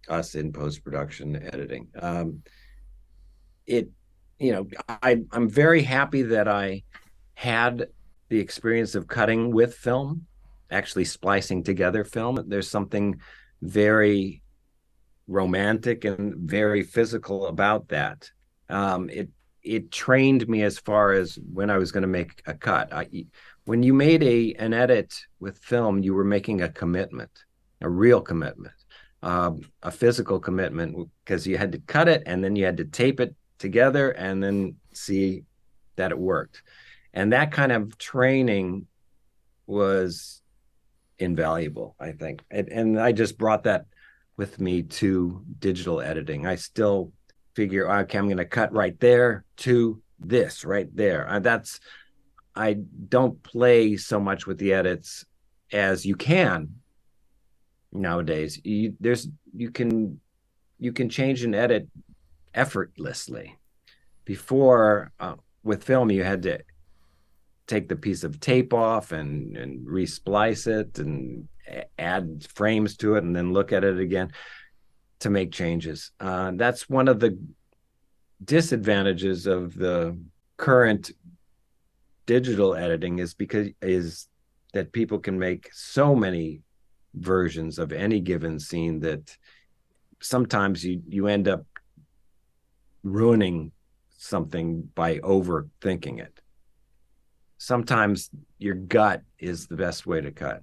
us in post-production editing. It, you know, I'm very happy that I had the experience of cutting with film, actually splicing together film. There's something very romantic and very physical about that. It trained me as far as when I was going to make a cut. When you made an edit with film, you were making a commitment, a real commitment, a physical commitment, because you had to cut it and then you had to tape it together and then see that it worked. And that kind of training was invaluable, I think. And I just brought that with me to digital editing. I still figure, okay, I'm going to cut right there to this right there. I don't play so much with the edits as you can nowadays. You can change an edit effortlessly. Before, with film, you had to take the piece of tape off and resplice it and add frames to it and then look at it again to make changes. That's one of the disadvantages of the current digital editing is that people can make so many versions of any given scene that sometimes you end up ruining something by overthinking it. Sometimes your gut is the best way to cut.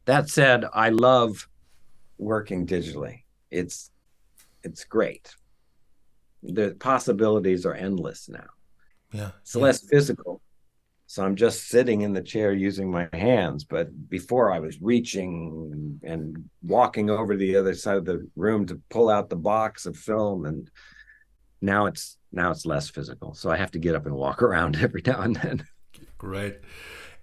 That said, I love working digitally. It's great. The possibilities are endless now.
Yeah,
It's
yeah.
less physical. So I'm just sitting in the chair using my hands. But before I was reaching and walking over to the other side of the room to pull out the box of film. And now it's less physical. So I have to get up and walk around every now and then.
Great.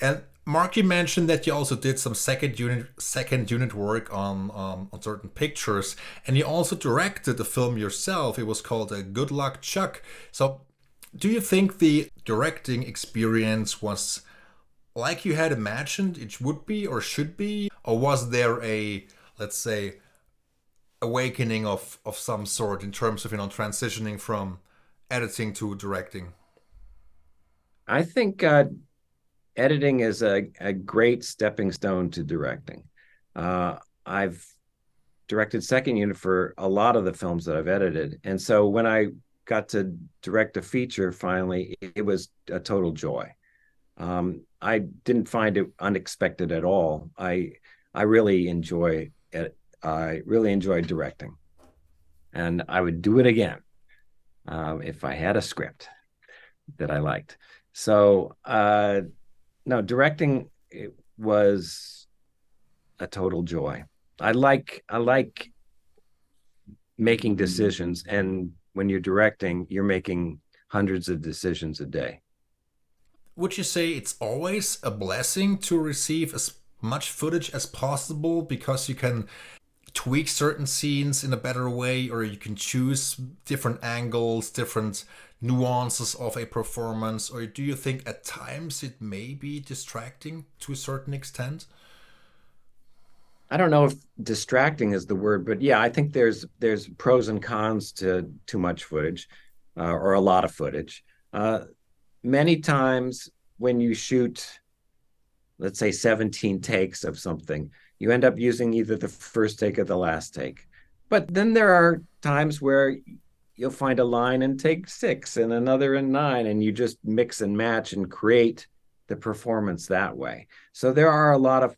And Mark, you mentioned that you also did some second unit work on certain pictures, and you also directed the film yourself. It was called Good Luck Chuck. So, do you think the directing experience was like you had imagined it would be or should be, or was there a, let's say, awakening of some sort in terms of, you know, transitioning from editing to directing?
I think editing is a great stepping stone to directing. I've directed second unit for a lot of the films that I've edited. And so when I got to direct a feature finally, it was a total joy. I didn't find it unexpected at all. I really enjoy it. I really enjoyed directing, and I would do it again if I had a script that I liked. So no, directing it was a total joy. I like making decisions, and when you're directing, you're making hundreds of decisions a day.
Would you say it's always a blessing to receive as much footage as possible because you can tweak certain scenes in a better way, or you can choose different angles, different nuances of a performance? Or do you think at times it may be distracting to a certain extent?
I don't know if distracting is the word, but yeah, I think there's pros and cons to too much footage, or a lot of footage. Uh, Many times when you shoot, let's say 17 takes of something, you end up using either the first take or the last take. But then there are times where you'll find a line in take 6 and another in 9, and you just mix and match and create the performance that way. So there are a lot of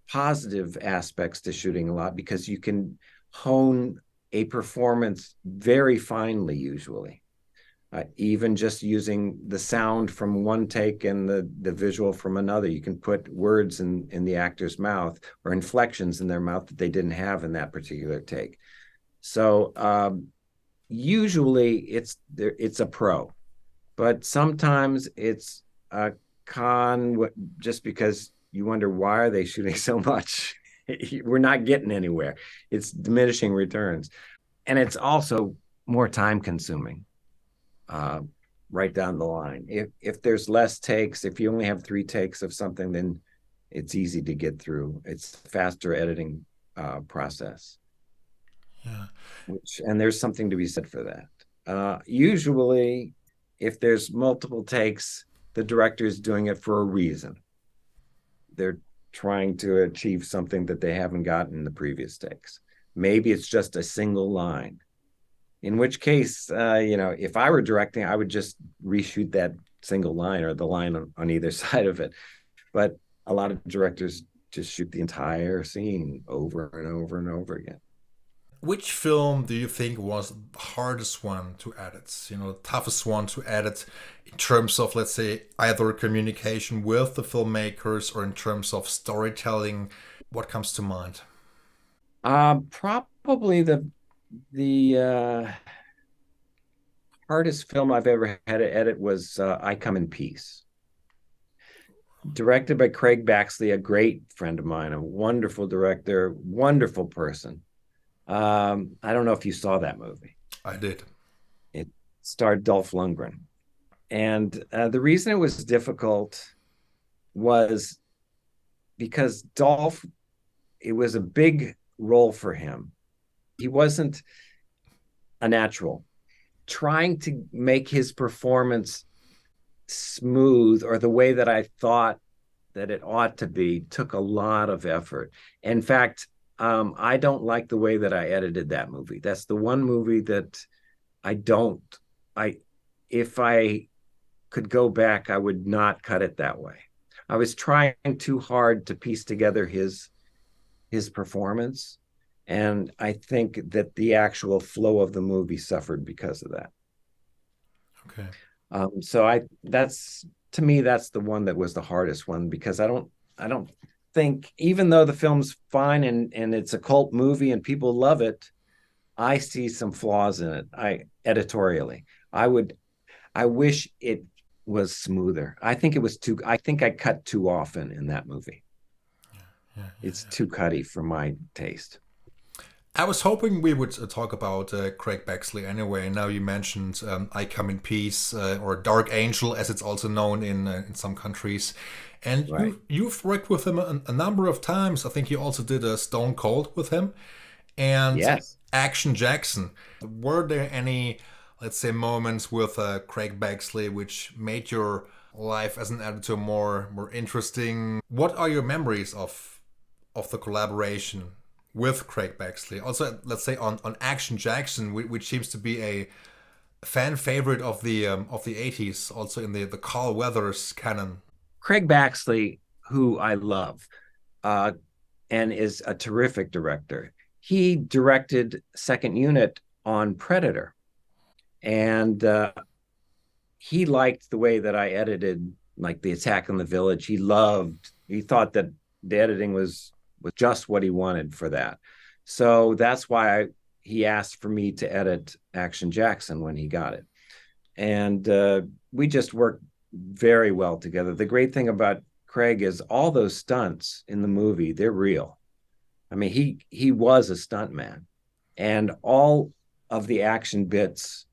positive aspects to shooting a lot because you can hone a performance very finely, usually. Even just using the sound from one take and the visual from another. You can put words in the actor's mouth or inflections in their mouth that they didn't have in that particular take. So usually it's a pro, but sometimes it's a con just because you wonder why are they shooting so much. We're not getting anywhere. It's diminishing returns, and it's also more time consuming, uh, right down the line. If there's less takes, if you only have 3 takes of something, then it's easy to get through. It's a faster editing process,
Yeah.
and there's something to be said for that. Usually, if there's multiple takes, the director is doing it for a reason. They're trying to achieve something that they haven't gotten in the previous takes. Maybe it's just a single line, in which case, if I were directing, I would just reshoot that single line or the line on either side of it. But a lot of directors just shoot the entire scene over and over and over again.
Which film do you think was the hardest one to edit? The toughest one to edit in terms of, let's say, either communication with the filmmakers or in terms of storytelling? What comes to mind?
Probably the hardest film I've ever had to edit was I Come in Peace, directed by Craig Baxley, a great friend of mine, a wonderful director, wonderful person. I don't know if you saw that movie.
I did.
It starred Dolph Lundgren. And the reason it was difficult was because Dolph, it was a big role for him. He wasn't a natural. Trying to make his performance smooth or the way that I thought that it ought to be took a lot of effort. In fact, I don't like the way that I edited that movie. That's the one movie that I don't. I if I could go back, I would not cut it that way. I was trying too hard to piece together his performance, and I think that the actual flow of the movie suffered because of that.
Okay.
So I that's to me that's the one that was the hardest one because I don't think, even though the film's fine and it's a cult movie and people love it, I see some flaws in it. I editorially, I wish it was smoother. I think I cut too often in that movie.
Yeah, yeah,
It's
yeah.
too cutty for my taste.
I was hoping we would talk about Craig Baxley anyway. Now you mentioned I Come in Peace, or Dark Angel, as it's also known in some countries. And
Right.
you've worked with him a number of times. I think you also did a Stone Cold with him and
Yes.
Action Jackson. Were there any, let's say, moments with Craig Baxley which made your life as an editor more interesting? What are your memories of the collaboration with Craig Baxley? Also, let's say on Action Jackson, which seems to be a fan favorite of the 80s, also in the Carl Weathers canon.
Craig Baxley, who I love, uh, and is a terrific director. He directed Second Unit on Predator, and he liked the way that I edited, like the attack on the village. He thought that the editing was just what he wanted for that. So that's why he asked for me to edit Action Jackson when he got it. And we just worked very well together. The great thing about Craig is all those stunts in the movie, they're real. I mean, he was a stuntman, and all of the action bits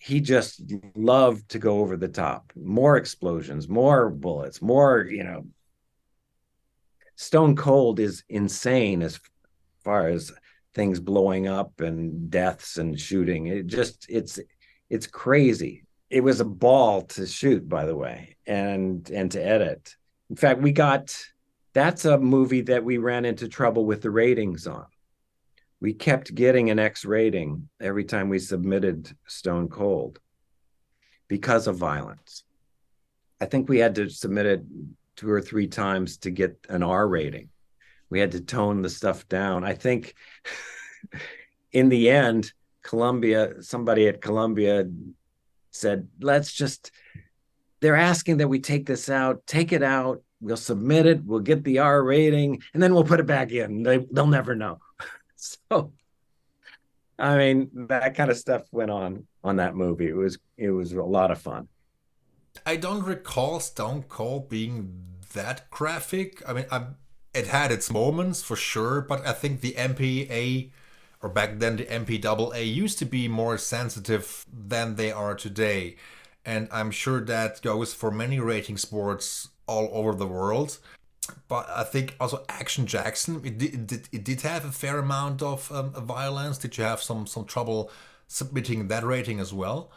he just loved to go over the top. More explosions, more bullets, more, Stone Cold is insane as far as things blowing up and deaths and shooting. It's crazy. It was a ball to shoot, by the way, and to edit. In fact, we got that's a movie that we ran into trouble with the ratings on. We kept getting an X rating every time we submitted Stone Cold because of violence. I think we had to submit it 2 or 3 times to get an R rating. We had to tone the stuff down. I think in the end, somebody at Columbia said, they're asking that we take this out, take it out. We'll submit it. We'll get the R rating and then we'll put it back in. They'll never know. So, I mean, that kind of stuff went on that movie. It was a lot of fun.
I don't recall Stone Cold being that graphic. I mean, it had its moments for sure, but I think the MPA, or back then the MPAA, used to be more sensitive than they are today. And I'm sure that goes for many rating sports all over the world. But I think also Action Jackson, it did have a fair amount of violence. Did you have some trouble submitting that rating as well?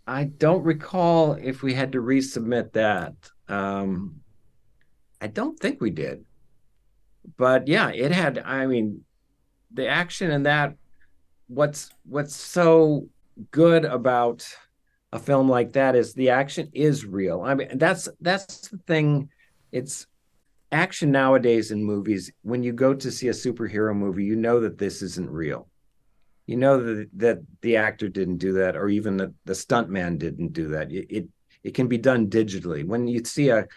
I don't recall if we had to resubmit that. I don't think we did. But yeah, it had, I mean, the action in that, what's so good about a film like that is the action is real. I mean, that's the thing. It's action nowadays in movies. When you go to see a superhero movie, you know that this isn't real. You know that the actor didn't do that, or even the stuntman didn't do that. It can be done digitally. When you see a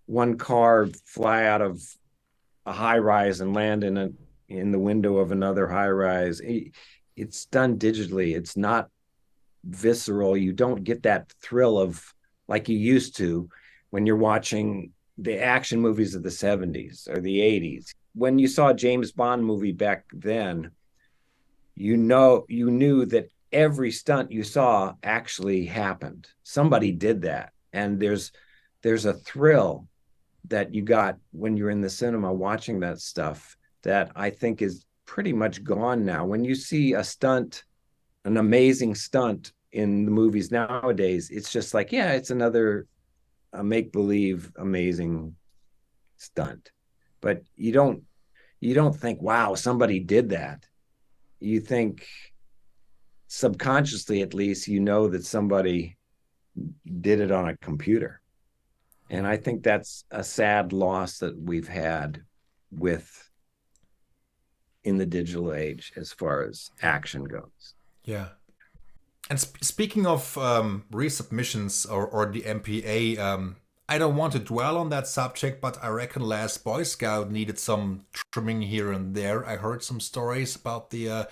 one car fly out of a high rise and land in the window of another high rise, it's done digitally. It's not visceral. You don't get that thrill of like you used to when you're watching the action movies of the 70s or the 80s. When you saw a James Bond movie back then, you knew that every stunt you saw actually happened. Somebody did that. And there's a thrill that you got when you're in the cinema watching that stuff that I think is pretty much gone now. When you see an amazing stunt in the movies nowadays, it's just like, yeah, it's another make believe amazing stunt. But you don't think, wow, somebody did that. You think subconsciously, at least, you know that somebody did it on a computer. And I think that's a sad loss that we've had with in the digital age as far as action goes.
Yeah. And speaking of resubmissions or the MPA, I don't want to dwell on that subject, but I reckon Last Boy Scout needed some trimming here and there. I heard some stories about the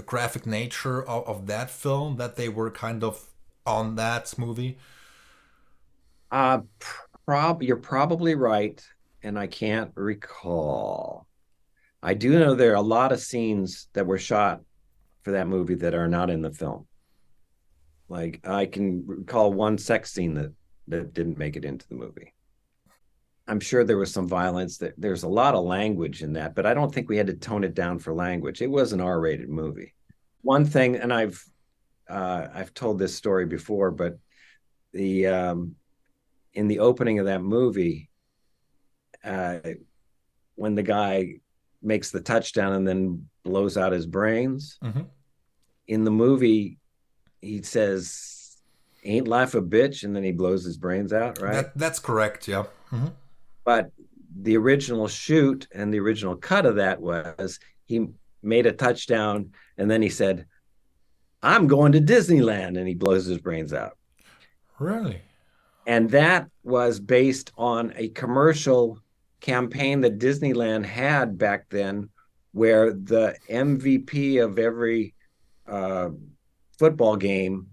graphic nature of that film, that they were kind of on that movie.
Uh, you're probably right, and I can't recall. I do know there are a lot of scenes that were shot for that movie that are not in the film. Like I can recall one sex scene that didn't make it into the movie. I'm sure there was some violence. There's a lot of language in that, but I don't think we had to tone it down for language. It was an R-rated movie. One thing, and I've told this story before, but the in the opening of that movie, uh, when the guy makes the touchdown and then blows out his brains
Hmm.
in the movie, he says, "Ain't life a bitch?" and then he blows his brains out, right?
That's correct. Yeah. Hmm.
But the original shoot and the original cut of that was he made a touchdown and then he said, "I'm going to Disneyland," and he blows his brains out.
Really?
And that was based on a commercial campaign that Disneyland had back then, where the MVP of every uh, football game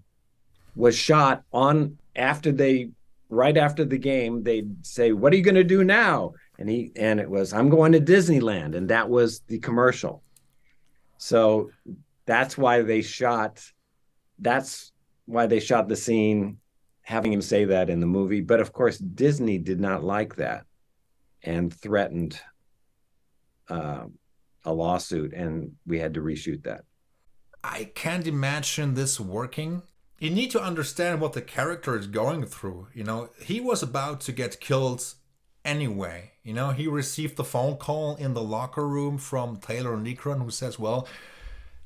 was shot on after they right after the game. They'd say, "What are you going to do now?" And it was, "I'm going to Disneyland," and that was the commercial. So that's why they shot. That's why they shot the scene having him say that in the movie. But of course, Disney did not like that. and threatened uh, a lawsuit, and we had to reshoot that.
I can't imagine this working. You need to understand what the character is going through. He was about to get killed anyway. He received the phone call in the locker room from Taylor Negron who says, well,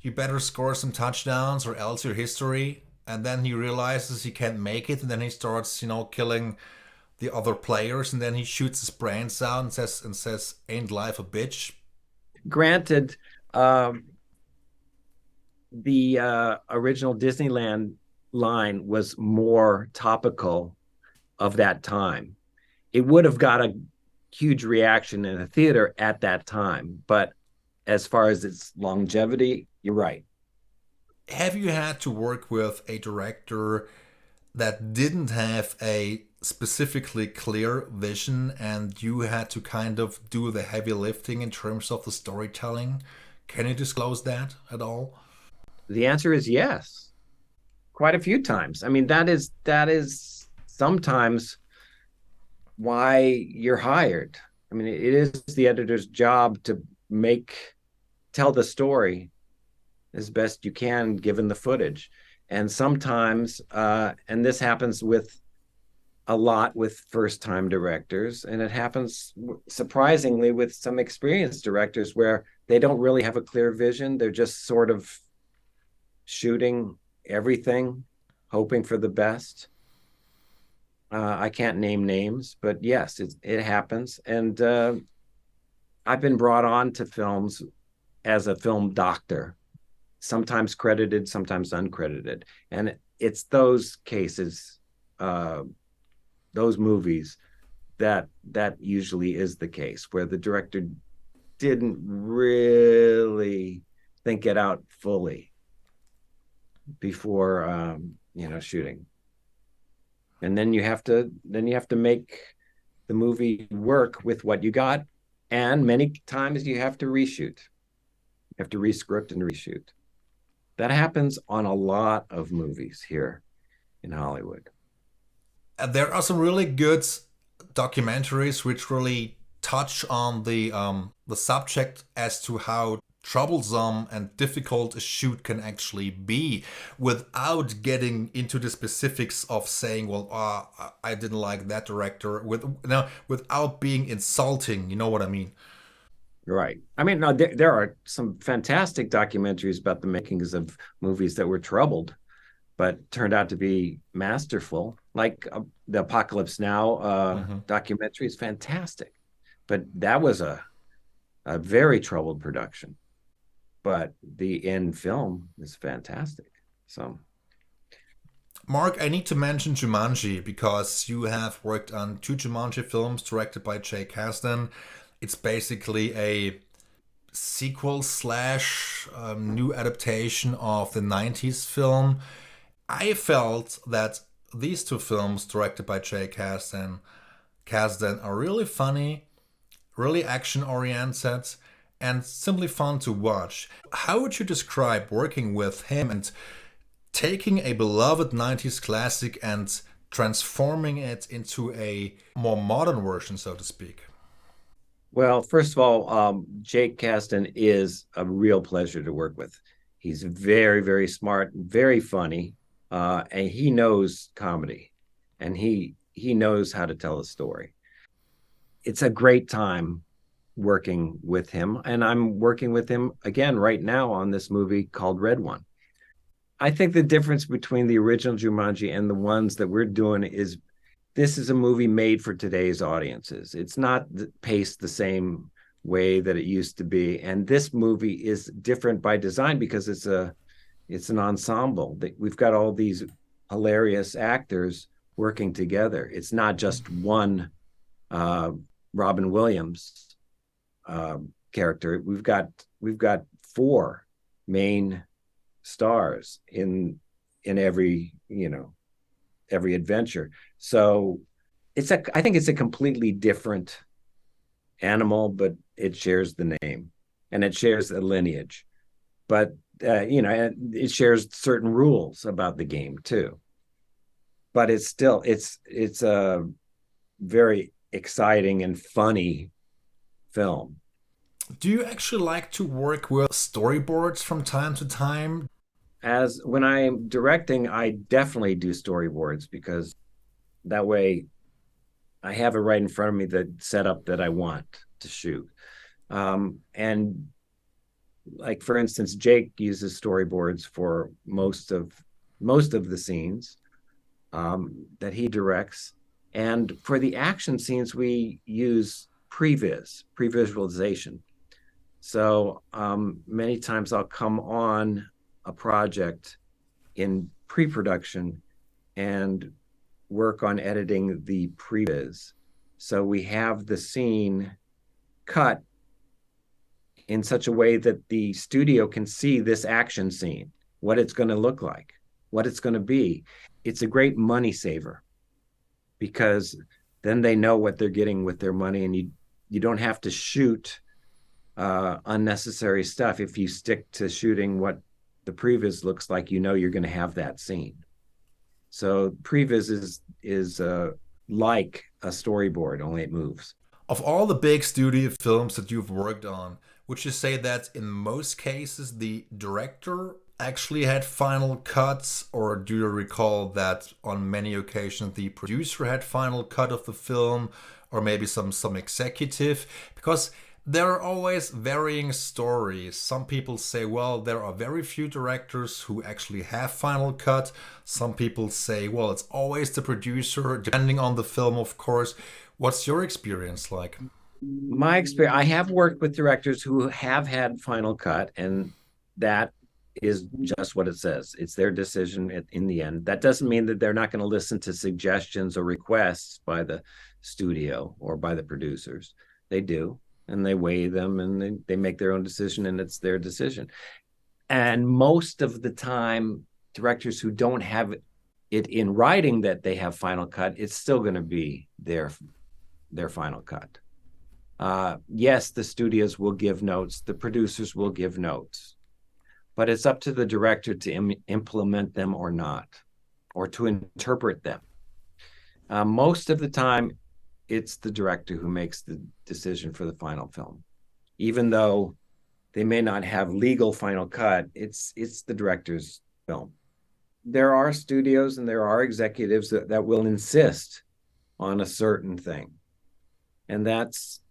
you better score some touchdowns or else your history. And then he realizes he can't make it, and then he starts, killing the other players, and then he shoots his brains out and says, "Ain't life a bitch?"
Granted, um, the original Disneyland line was more topical of that time. It would have got a huge reaction in the theater at that time, but as far as its longevity, you're right.
Have you had to work with a director that didn't have a specifically clear vision and you had to kind of do the heavy lifting in terms of the storytelling? Can you disclose that at all?
The answer is yes, quite a few times. I mean, that is sometimes why you're hired. I mean, it is the editor's job to make tell the story as best you can given the footage. And sometimes, and this happens with a lot with first time directors, and it happens surprisingly with some experienced directors where they don't really have a clear vision. They're just sort of shooting everything, hoping for the best. I can't name names, but yes, it happens. And I've been brought on to films as a film doctor, sometimes credited, sometimes uncredited. And it's those cases, those movies that usually is the case where the director didn't really think it out fully before shooting. And then you have to make the movie work with what you got, and many times you have to reshoot. You have to rescript and reshoot. That happens on a lot of movies here in Hollywood.
There are some really good documentaries which really touch on the subject as to how troublesome and difficult a shoot can actually be without getting into the specifics of saying, well, I didn't like that director, without being insulting. You know what I mean?
Right. I mean, no, there are some fantastic documentaries about the makings of movies that were troubled, but turned out to be masterful. Like the Apocalypse Now
Hmm.
documentary is fantastic, but that was a very troubled production. But the end film is fantastic. So,
Mark, I need to mention Jumanji because you have worked on two Jumanji films directed by Jay Kasdan. It's basically a sequel slash new adaptation of the 90s film. I felt that these two films directed by Jay Kasdan are really funny, really action oriented, and simply fun to watch. How would you describe working with him and taking a beloved 90s classic and transforming it into a more modern version, so to speak?
well, first of all, Jake Kasdan is a real pleasure to work with. He's very, very smart, very funny, and he knows comedy, and he knows how to tell a story. It's a great time working with him, and I'm working with him again right now on this movie called Red One. I think the difference between the original Jumanji and the ones that we're doing is this is a movie made for today's audiences. It's not paced the same way that it used to be, and this movie is different by design because it's an ensemble. We've got all these hilarious actors working together. It's not just one uh, Robin Williams character. We've got four main stars in every adventure. So I think it's a completely different animal, but it shares the name and it shares a lineage. But it shares certain rules about the game too. But it's still it's a very exciting and funny film.
Do you actually like to work with storyboards from time to time?
As when I'm directing, I definitely do storyboards because that way I have it right in front of me, the setup that I want to shoot. And like for instance, Jake uses storyboards for most of the scenes that he directs. And for the action scenes, we use pre-visualization. So many times I'll come on a project in pre-production and work on editing the previs. So we have the scene cut in such a way that the studio can see this action scene, what it's going to look like, what it's going to be. It's a great money saver because then they know what they're getting with their money, and you don't have to shoot unnecessary stuff. If you stick to shooting what the previs looks like, you know you're going to have that scene. So previs is like a storyboard, only it moves.
Of all the big studio films that you've worked on, would you say that in most cases the director actually had final cuts, or do you recall that on many occasions the producer had final cut of the film, or maybe some executive? Because there are always varying stories. Some people say, well, there are very few directors who actually have final cut. Some people say, well, it's always the producer, depending on the film, of course. What's your experience like?
My experience, I have worked with directors who have had final cut, and that is just what it says. It's their decision in the end. That doesn't mean that they're not going to listen to suggestions or requests by the studio or by the producers. They do, and they weigh them, and they make their own decision, and it's their decision. And most of the time, directors who don't have it in writing that they have final cut, it's still going to be their final cut. Yes, the studios will give notes, the producers will give notes, but it's up to the director to implement them or not, or to interpret them. Most of the time, it's the director who makes the decision for the final film, even though they may not have legal final cut. It's the director's film. There are studios and there are executives that will insist on a certain thing, and that's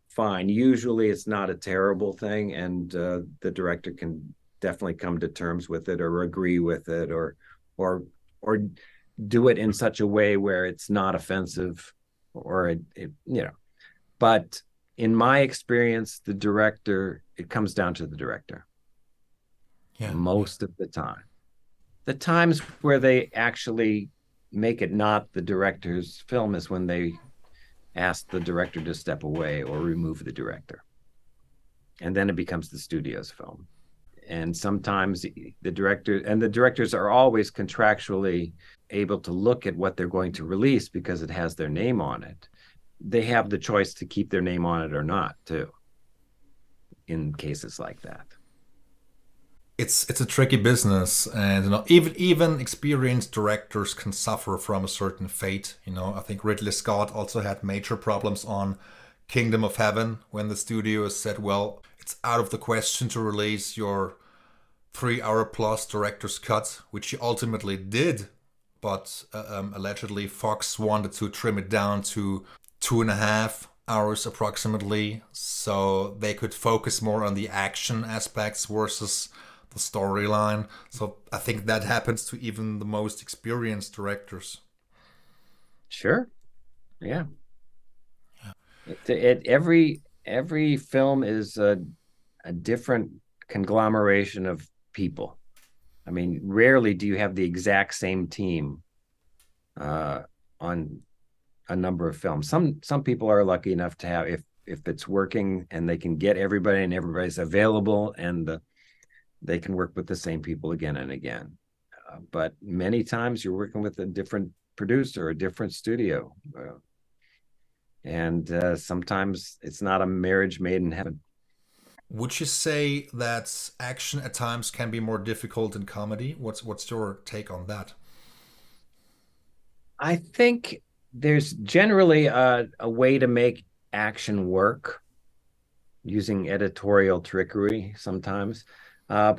fine. Usually it's not a terrible thing, and the director can definitely come to terms with it or agree with it, or do it in such a way where it's not offensive, or but in my experience, the director, it comes down to the director
Yeah, yeah.
most of the time. The times where they actually make it not the director's film is when they ask the director to step away or remove the director. And then it becomes the studio's film. And sometimes the directors are always contractually able to look at what they're going to release because it has their name on it. They have the choice to keep their name on it or not, too, in cases like that.
It's a tricky business, and even experienced directors can suffer from a certain fate. I think Ridley Scott also had major problems on Kingdom of Heaven when the studio said, well, it's out of the question to release your 3 hour plus director's cut, which he ultimately did, but allegedly Fox wanted to trim it down to 2.5 hours approximately, so they could focus more on the action aspects versus the storyline. So I think that happens to even the most experienced directors.
Sure. Yeah. Every film is a different conglomeration of people. I mean, rarely do you have the exact same team on a number of films. Some people are lucky enough to have, if it's working and they can get everybody and everybody's available, and they can work with the same people again and again. But many times you're working with a different producer, a different studio. And sometimes it's not a marriage made in heaven.
Would you say that action at times can be more difficult in comedy? What's your take on that?
I think There's generally a way to make action work using editorial trickery sometimes.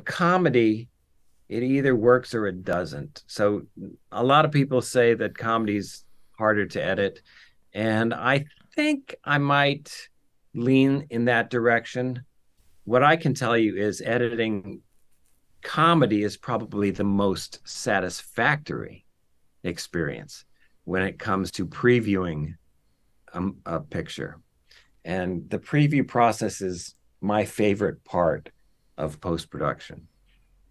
Comedy, it either works or it doesn't. So a lot of people say that comedy's harder to edit. And I think I might lean in that direction. What I can tell you is editing comedy is probably the most satisfactory experience when it comes to previewing a picture. And the preview process is my favorite part of post production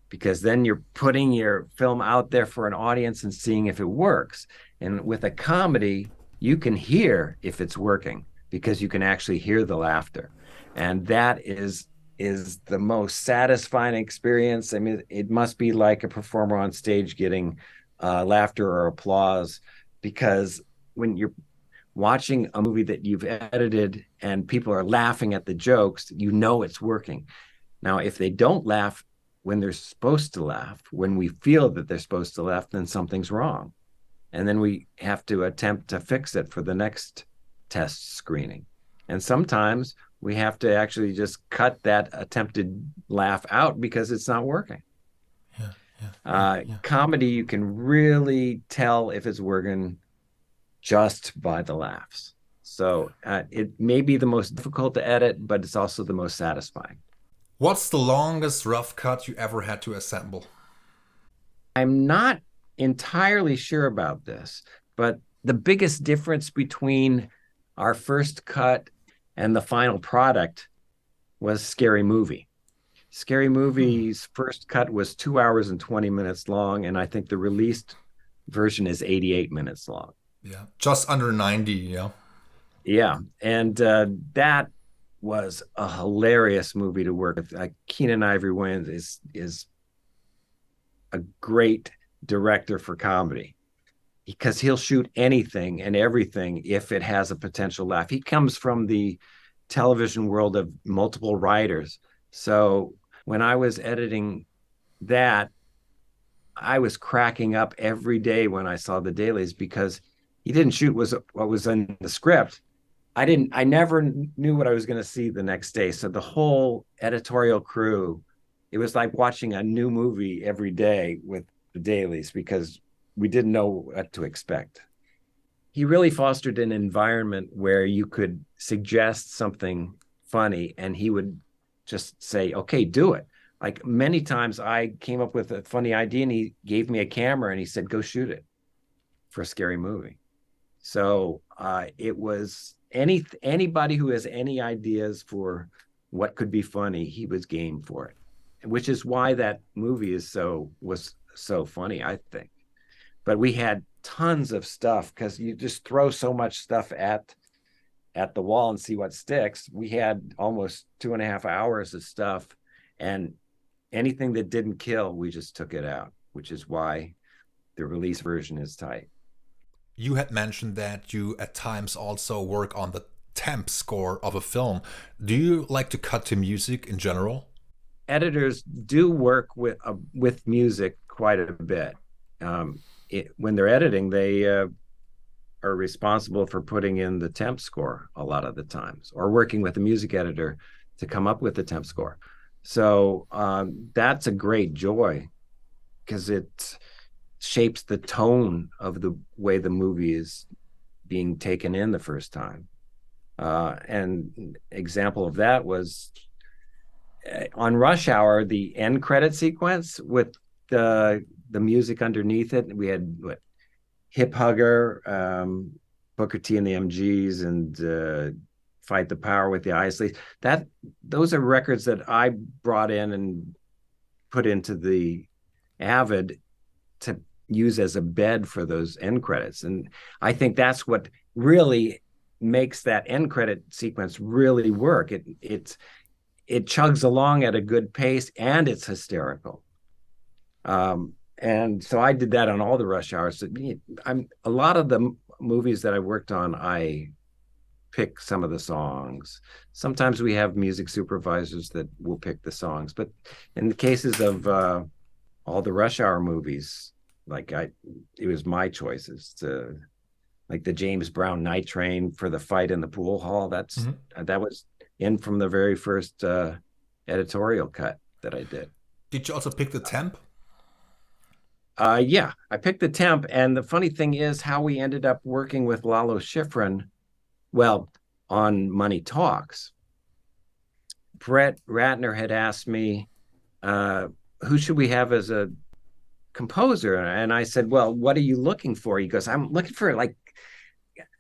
because then you're putting your film out there for an audience and seeing if it works. And with a comedy, you can hear if it's working because you can actually hear the laughter. And that is the most satisfying experience. I mean, it must be like a performer on stage getting laughter or applause because when you're watching a movie that you've edited and people are laughing at the jokes, you know it's working. Now, if they don't laugh when they're supposed to laugh, when we feel that they're supposed to laugh, then something's wrong. And then we have to attempt to fix it for the next test screening. And sometimes we have to actually just cut that attempted laugh out because it's not working.
Yeah, yeah, yeah, yeah.
Comedy, you can really tell if it's working just by the laughs. So it may be the most difficult to edit, but it's also the most satisfying.
What's the longest rough cut you ever had to assemble?
I'm not entirely sure about this, but the biggest difference between our first cut and the final product was Scary Movie. Scary
Hmm.
Movie's first cut was 2 hours and 20 minutes long, and I think the released version is 88 minutes long.
Yeah, just under 90. Yeah.
Yeah, and that was a hilarious movie to work with. Keenan Ivory Wayans is a great director for comedy because he'll shoot anything and everything if it has a potential laugh. He comes from the television world of multiple writers. So when I was editing that, I was cracking up every day when I saw the dailies because he didn't shoot was what was in the script. I never knew what I was going to see the next day. So the whole editorial crew, it was like watching a new movie every day with the dailies because we didn't know what to expect. He really fostered an environment where you could suggest something funny and he would just say, okay, do it. Like many times I came up with a funny idea and he gave me a camera and he said, go shoot it for a scary movie. So it was anybody who has any ideas for what could be funny, he was game for it, which is why that movie was so funny, I think. But we had tons of stuff because you just throw so much stuff at the wall and see what sticks. We had almost 2.5 hours of stuff, and anything that didn't kill, we just took it out, which is why the release version is tight.
You had mentioned that you at times also work on the temp score of a film. Do you like to cut to music in general?
Editors do work with music quite a bit. When they're editing, they are responsible for putting in the temp score a lot of the times, or working with the music editor to come up with the temp score. So that's a great joy because it shapes the tone of the way the movie is being taken in the first time. And example of that was on Rush Hour, the end credit sequence with the music underneath it. We had what, Hip Hugger, Booker T and the MGs, and Fight the Power with the Isleys. That those are records that I brought in and put into the Avid to use as a bed for those end credits. And I think that's what really makes that end credit sequence really work. It chugs along at a good pace and it's hysterical. And so I did that on all the Rush Hours. I'm a lot of the movies that I worked on. I pick some of the songs. Sometimes we have music supervisors that will pick the songs, but in the cases of all the Rush Hour movies, like it was my choices to like the James Brown night train for the fight in the pool hall.
Mhm.
That was in from the very first editorial cut that I did.
Did you also pick the temp?
Yeah, I picked the temp, and the funny thing is how we ended up working with Lalo Schifrin. Well, on Money Talks, Brett Ratner had asked me, uh, "Who should we have as a composer?" And I said, "Well, what are you looking for?" He goes, "I'm looking for like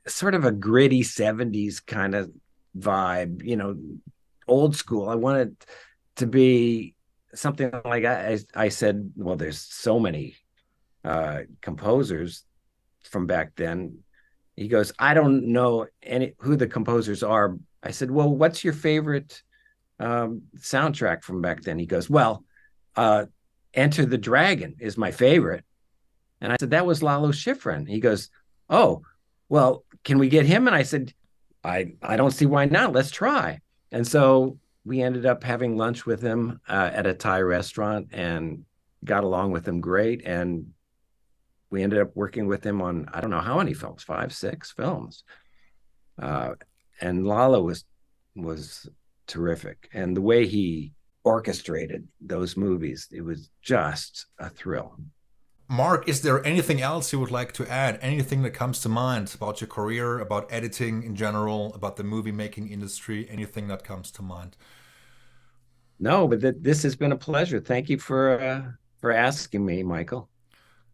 sort of a gritty '70s kind of vibe, old school. I want it to be something like I said, well, there's so many composers from back then. He goes, I don't know any who the composers are. I said, well, what's your favorite soundtrack from back then? He goes, well, uh, Enter the Dragon is my favorite. And I said, that was Lalo Schifrin. He goes, oh, well, can we get him? And I said, I don't see why not. Let's try. And so we ended up having lunch with him at a Thai restaurant and got along with him great. And we ended up working with him on, I don't know how many films, 5, 6 films. Uh, and Lalo was terrific. And the way he orchestrated those movies, it was just a thrill.
Mark, is there anything else you would like to add? Anything that comes to mind about your career, about editing in general, about the movie making industry? Anything that comes to mind?
No, but this has been a pleasure. Thank you for asking me, Michael.